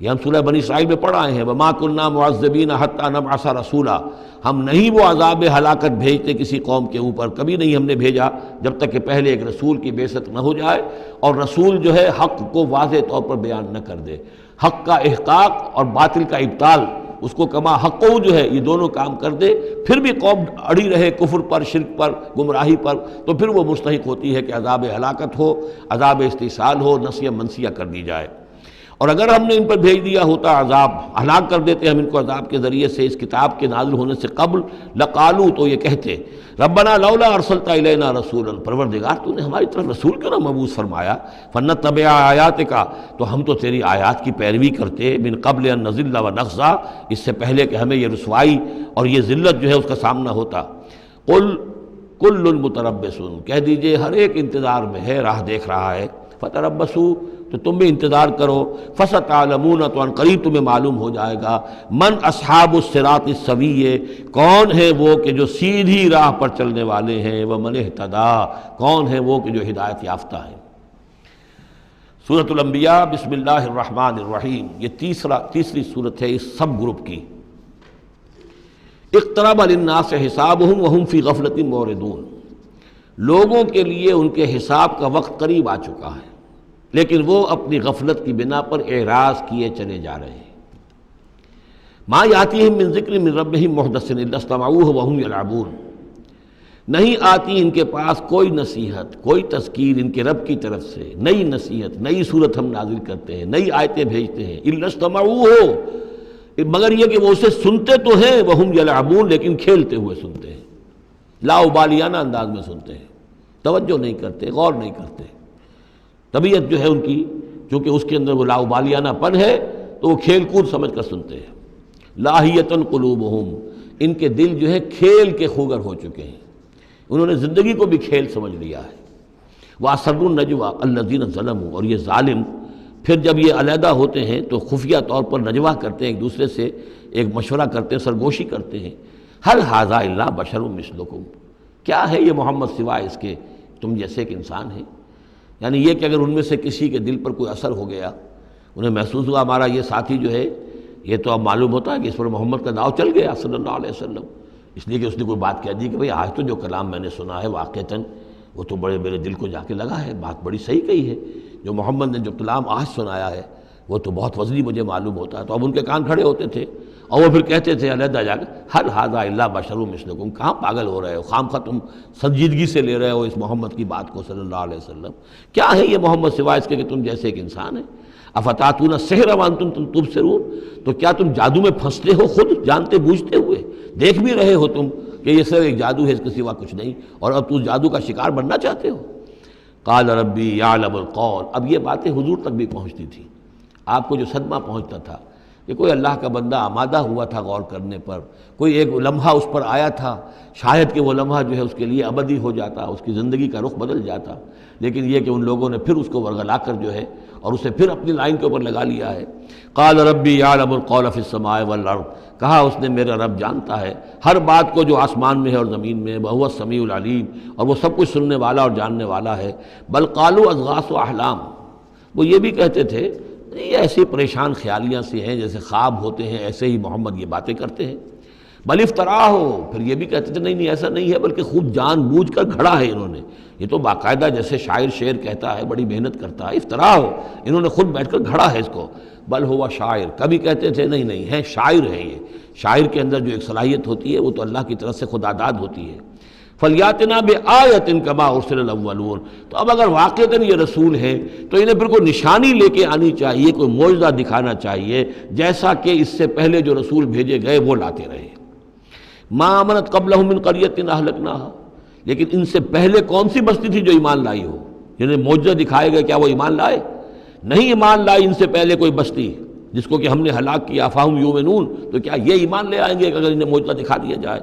[SPEAKER 2] یہ ہم سورہ بنی اسرائیل میں پڑھ آئے ہیں، وَمَا كُنَّا مُعَذِّبِينَ حَتَّىٰ نَبْعَثَ رَسُولًا، ہم نہیں وہ عذاب ہلاکت بھیجتے کسی قوم کے اوپر، کبھی نہیں ہم نے بھیجا جب تک کہ پہلے ایک رسول کی بعثت نہ ہو جائے، اور رسول جو ہے حق کو واضح طور پر بیان نہ کر دے، حق کا احقاق اور باطل کا ابطال، اس کو کما حق جو ہے یہ دونوں کام کر دے، پھر بھی قوم اڑی رہے کفر پر، شرک پر، گمراہی پر، تو پھر وہ مستحق ہوتی ہے کہ عذاب ہلاکت ہو، عذاب استحصال ہو، نسیہ منسیہ کر دی جائے۔ اور اگر ہم نے ان پر بھیج دیا ہوتا عذاب، ہلاک کر دیتے ہم ان کو عذاب کے ذریعے سے اس کتاب کے نازل ہونے سے قبل، لقالو، تو یہ کہتے ربنا لولا ارسلت الینا رسولا، پروردگار تو نے ہماری طرف رسول کیوں نہ مبعوث فرمایا، فنتبع آیاتک، تو ہم تو تیری آیات کی پیروی کرتے، من قبل ان نذل ونخزا، اس سے پہلے کہ ہمیں یہ رسوائی اور یہ ذلت جو ہے اس کا سامنا ہوتا۔ قل کل متربص، کہہ دیجئے ہر ایک انتظار میں ہے، راہ دیکھ رہا ہے، فتربصوا، تو تم بھی انتظار کرو، فستعلمون، تو ان قریب تمہیں معلوم ہو جائے گا، من اصحاب الصراط السوی، کون ہے وہ کہ جو سیدھی راہ پر چلنے والے ہیں، ومن اہتدی، کون ہے وہ کہ جو ہدایت یافتہ ہیں۔ سورۃ الانبیاء، بسم اللہ الرحمن الرحیم، یہ تیسری سورت ہے اس سب گروپ کی۔ اقترب للناس حسابهم وهم فی غفلۃ معرضون، لوگوں کے لیے ان کے حساب کا وقت قریب آ چکا ہے لیکن وہ اپنی غفلت کی بنا پر اعراض کیے چلے جا رہے ہیں۔ ما یاتیہم من ذکر من ربہم محدث الا استمعوہ وہم یلعبون، نہیں آتی ان کے پاس کوئی نصیحت، کوئی تذکیر ان کے رب کی طرف سے، نئی نصیحت، نئی صورت ہم نازل کرتے ہیں، نئی آیتیں بھیجتے ہیں، الا استمعوہ، مگر یہ کہ وہ اسے سنتے تو ہیں، وہم یلعبون، لیکن کھیلتے ہوئے سنتے ہیں، لا ابالیانہ انداز میں سنتے ہیں، توجہ نہیں کرتے، غور نہیں کرتے۔ طبیعت جو ہے ان کی، چونکہ اس کے اندر وہ لاؤبالیانہ پن ہے، تو وہ کھیل کود سمجھ کر سنتے ہیں۔ لاہیۃ قلوبہم، ان کے دل جو ہے کھیل کے خوگر ہو چکے ہیں، انہوں نے زندگی کو بھی کھیل سمجھ لیا ہے۔ وَأَسَرُّوا النَّجْوَىٰ الَّذِينَ ظَلَمُوا، اور یہ ظالم پھر جب یہ علیحدہ ہوتے ہیں تو خفیہ طور پر نجوا کرتے ہیں، ایک دوسرے سے ایک مشورہ کرتے ہیں، سرگوشی کرتے ہیں، هَلْ هَٰذَا إِلَّا بَشَرٌ مِثْلُكُمْ، کیا ہے یہ محمد سوائے اس کے تم جیسے ایک انسان ہے۔ یعنی یہ کہ اگر ان میں سے کسی کے دل پر کوئی اثر ہو گیا، انہیں محسوس ہوا ہمارا یہ ساتھی جو ہے یہ تو اب معلوم ہوتا ہے کہ اس پر محمد کا داؤ چل گیا صلی اللہ علیہ وسلم، اس لیے کہ اس نے کوئی بات کہہ دی کہ بھئی آج تو جو کلام میں نے سنا ہے واقعتاً وہ تو بڑے میرے دل کو جا کے لگا ہے، بات بڑی صحیح کہی ہے، جو محمد نے جو کلام آج سنایا ہے وہ تو بہت وزنی مجھے معلوم ہوتا ہے۔ تو اب ان کے کان کھڑے ہوتے تھے اور وہ پھر کہتے تھے علیحدہ جا کے هَلْ هَٰذَا إِلَّا بَشَرٌ مِثْلُكُمْ، کہاں پاگل ہو رہے ہو، خام خواہ تم سنجیدگی سے لے رہے ہو اس محمد کی بات کو صلی اللہ علیہ وسلم، کیا ہے یہ محمد سوائے اس کے کہ تم جیسے ایک انسان ہے۔ افتاتون السحر وانتم تبصرون، تو کیا تم جادو میں پھنستے ہو خود جانتے بوجھتے ہوئے، دیکھ بھی رہے ہو تم کہ یہ صرف ایک جادو ہے، اس کے سوا کچھ نہیں، اور اب تم جادو کا شکار بننا چاہتے ہو۔ قال ربی یعلم القول، اب یہ باتیں حضور تک بھی پہنچتی تھی، آپ کو جو صدمہ پہنچتا تھا کہ کوئی اللہ کا بندہ آمادہ ہوا تھا غور کرنے پر، کوئی ایک لمحہ اس پر آیا تھا، شاید کہ وہ لمحہ جو ہے اس کے لیے ابدی ہو جاتا، اس کی زندگی کا رخ بدل جاتا، لیکن یہ کہ ان لوگوں نے پھر اس کو ورگلا کر جو ہے اور اسے پھر اپنی لائن کے اوپر لگا لیا ہے۔ قال ربی یعلم القول فی السماء والارض، کہا اس نے میرا رب جانتا ہے ہر بات کو جو آسمان میں ہے اور زمین میں، وہو السمیع العلیم، اور وہ سب کچھ سننے والا اور جاننے والا ہے۔ بل قالوا اضغاث احلام، وہ یہ بھی کہتے تھے یہ ایسی پریشان خیالیاں سی ہیں جیسے خواب ہوتے ہیں، ایسے ہی محمد یہ باتیں کرتے ہیں۔ بل افطرا ہو، پھر یہ بھی کہتے تھے نہیں ایسا نہیں ہے، بلکہ خوب جان بوجھ کر گھڑا ہے انہوں نے، یہ تو باقاعدہ جیسے شاعر شعر کہتا ہے بڑی محنت کرتا ہے، افطرا ہو، انہوں نے خود بیٹھ کر گھڑا ہے اس کو۔ بل ہوا شاعر، کبھی کہتے تھے نہیں ہے شاعر ہے، یہ شاعر کے اندر جو ایک صلاحیت ہوتی ہے وہ تو اللہ کی طرف سے خداداد ہوتی ہے۔ فلیاتنا بآیۃ کما ارسل الاولون، تو اب اگر واقعتاً یہ رسول ہیں تو انہیں پھر کوئی نشانی لے کے آنی چاہیے، کوئی معجزہ دکھانا چاہیے، جیسا کہ اس سے پہلے جو رسول بھیجے گئے وہ لاتے رہے۔ ما آمنت قبلہم من قریۃ اہلکناہا، لیکن ان سے پہلے کون سی بستی تھی جو ایمان لائی ہو، جنہیں معجزہ دکھائے گئے، کیا وہ ایمان لائے؟ نہیں ایمان لائی ان سے پہلے کوئی بستی جس کو کہ ہم نے ہلاک کیا، فہم یؤمنون، تو کیا یہ ایمان لے آئیں گے اگر انہیں معجزہ دکھا دیا جائے؟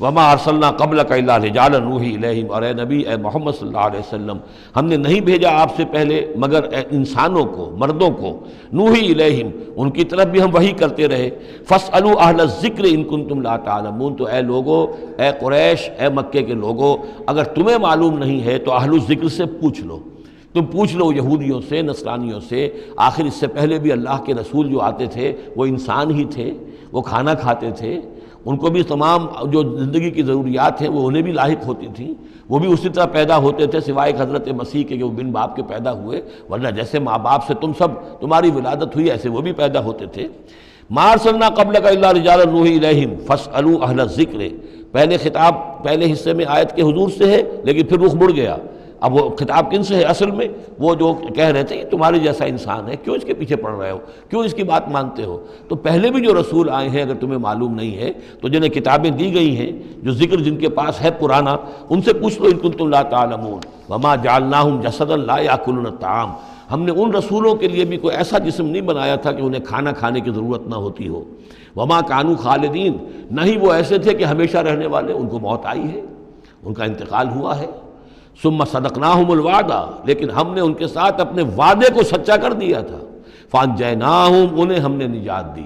[SPEAKER 2] وما ارسلنا قبلک الا رجالا نوحی الیہم، اور اے نبی اے محمد صلی اللہ علیہ وسلم ہم نے نہیں بھیجا آپ سے پہلے مگر انسانوں کو، مردوں کو، نوحی الیہم ان کی طرف بھی ہم وحی کرتے رہے۔ فاسألوا اہل الذکر ان کنتم لا تعلمون، تو اے لوگو، اے قریش، اے مکے کے لوگو، اگر تمہیں معلوم نہیں ہے تو اہل الذکر سے پوچھ لو، تم پوچھ لو یہودیوں سے، نصرانیوں سے، آخر اس سے پہلے بھی اللہ کے رسول جو آتے تھے وہ انسان ہی تھے، وہ کھانا کھاتے تھے، ان کو بھی تمام جو زندگی کی ضروریات ہیں وہ انہیں بھی لاحق ہوتی تھیں، وہ بھی اسی طرح پیدا ہوتے تھے سوائے حضرت مسیح کے کہ وہ بن باپ کے پیدا ہوئے، ورنہ جیسے ماں باپ سے تم سب تمہاری ولادت ہوئی ایسے وہ بھی پیدا ہوتے تھے۔ ما ارسلنا قبلک الا رجالا نوحی الیہم فاسألوا اہل الذکر، پہلے خطاب پہلے حصے میں آیت کے حضور سے ہے لیکن پھر رخ مڑ گیا، اب وہ خطاب کن سے ہے؟ اصل میں وہ جو کہہ رہے تھے یہ تمہارے جیسا انسان ہے، کیوں اس کے پیچھے پڑ رہے ہو، کیوں اس کی بات مانتے ہو؟ تو پہلے بھی جو رسول آئے ہیں اگر تمہیں معلوم نہیں ہے تو جنہیں کتابیں دی گئی ہیں، جو ذکر جن کے پاس ہے پرانا، ان سے پوچھ لو ان کنتم لا تعلمون۔ وما جعلناہم جسدا لا یاکلون الطعام، ہم نے ان رسولوں کے لیے بھی کوئی ایسا جسم نہیں بنایا تھا کہ انہیں کھانا کھانے کی ضرورت نہ ہوتی ہو۔ وما کانوا خالدین، نہ ہی وہ ایسے تھے کہ ہمیشہ رہنے والے، ان کو موت آئی ہے، ان کا انتقال ہوا ہے۔ ثم صدقناہم الوعدہ، لیکن ہم نے ان کے ساتھ اپنے وعدے کو سچا کر دیا تھا۔ فانجیناہم، انہیں ہم نے نجات دی،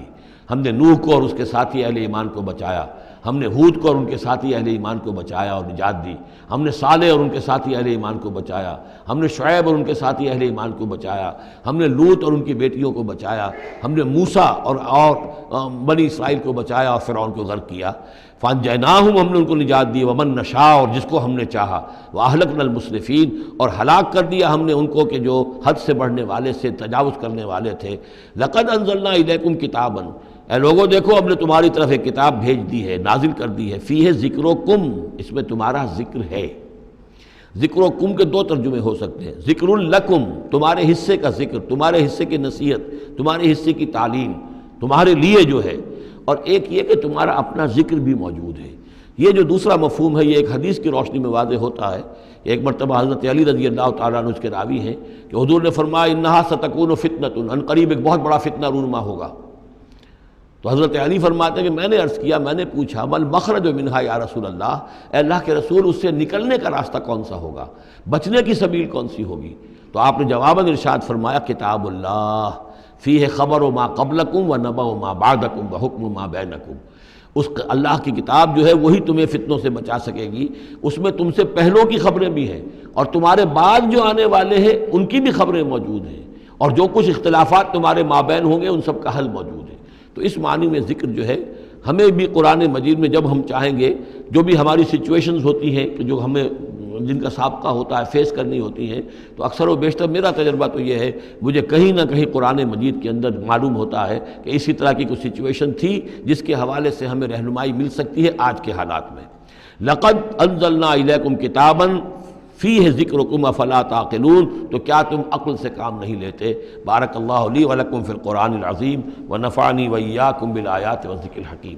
[SPEAKER 2] ہم نے نوح کو اور اس کے ساتھی اہل ایمان کو بچایا، ہم نے ہود کو اور ان کے ساتھی اہل ایمان کو بچایا اور نجات دی، ہم نے صالح اور ان کے ساتھی اہل ایمان کو بچایا، ہم نے شعیب اور ان کے ساتھی اہل ایمان کو بچایا، ہم نے لوط اور ان کی بیٹیوں کو بچایا، ہم نے موسیٰ اور بنی اسرائیل کو بچایا اور فرعون کو غرق کیا۔ فانجیناہم، ہم نے ان کو نجات دی، ومن نشاء، اور جس کو ہم نے چاہا، واہلکنا المسرفین، اور ہلاک کر دیا ہم نے ان کو کہ جو حد سے بڑھنے والے سے تجاوز کرنے والے تھے۔ لقد انزلنا الیکم کتابا، اے لوگوں دیکھو ہم نے تمہاری طرف ایک کتاب بھیج دی ہے، نازل کر دی ہے، فیہ ذکرکم، اس میں تمہارا ذکر ہے۔ ذکرکم کے دو ترجمے ہو سکتے ہیں، ذکر لکم، تمہارے حصے کا ذکر، تمہارے حصے کی نصیحت، تمہارے حصے کی تعلیم، تمہارے لیے جو ہے، اور ایک یہ کہ تمہارا اپنا ذکر بھی موجود ہے۔ یہ جو دوسرا مفہوم ہے یہ ایک حدیث کی روشنی میں واضح ہوتا ہے۔ ایک مرتبہ حضرت علی رضی اللہ تعالیٰ عنہ اس کے راوی ہیں کہ حضور نے فرمایا انہا ستکون فتنۃ، ان قریب ایک بہت بڑا فتنہ رونما ہوگا۔ تو حضرت علی فرماتے ہیں کہ میں نے عرض کیا، میں نے پوچھا مل مخرج منہا یا رسول اللہ، اے اللہ کے رسول اس سے نکلنے کا راستہ کون سا ہوگا، بچنے کی سبیل کون سی ہوگی؟ تو آپ نے جواباً ارشاد فرمایا کتاب اللہ فیہ خبر ما قبلکم و نبأ ما بعدکم و حکم ما بینکم، اس اللہ کی کتاب جو ہے وہی تمہیں فتنوں سے بچا سکے گی، اس میں تم سے پہلوں کی خبریں بھی ہیں اور تمہارے بعد جو آنے والے ہیں ان کی بھی خبریں موجود ہیں، اور جو کچھ اختلافات تمہارے مابین ہوں گے ان سب کا حل موجود ہے۔ تو اس معنی میں ذکر جو ہے ہمیں بھی قرآن مجید میں جب ہم چاہیں گے جو بھی ہماری سچویشنز ہوتی ہیں کہ جو ہمیں جن کا سابقہ ہوتا ہے فیس کرنی ہوتی ہیں، تو اکثر و بیشتر میرا تجربہ تو یہ ہے مجھے کہیں نہ کہیں قرآن مجید کے اندر معلوم ہوتا ہے کہ اسی طرح کی کوئی سچویشن تھی جس کے حوالے سے ہمیں رہنمائی مل سکتی ہے آج کے حالات میں۔ لقد انزلنا الیکم کتابا فیہ ذکرکم افلا تعقلون، تو کیا تم عقل سے کام نہیں لیتے؟ بارک اللہ لی ولکم فی القرآن العظیم ونفعنی وإیاکم بالآیات والذکر الحکیم۔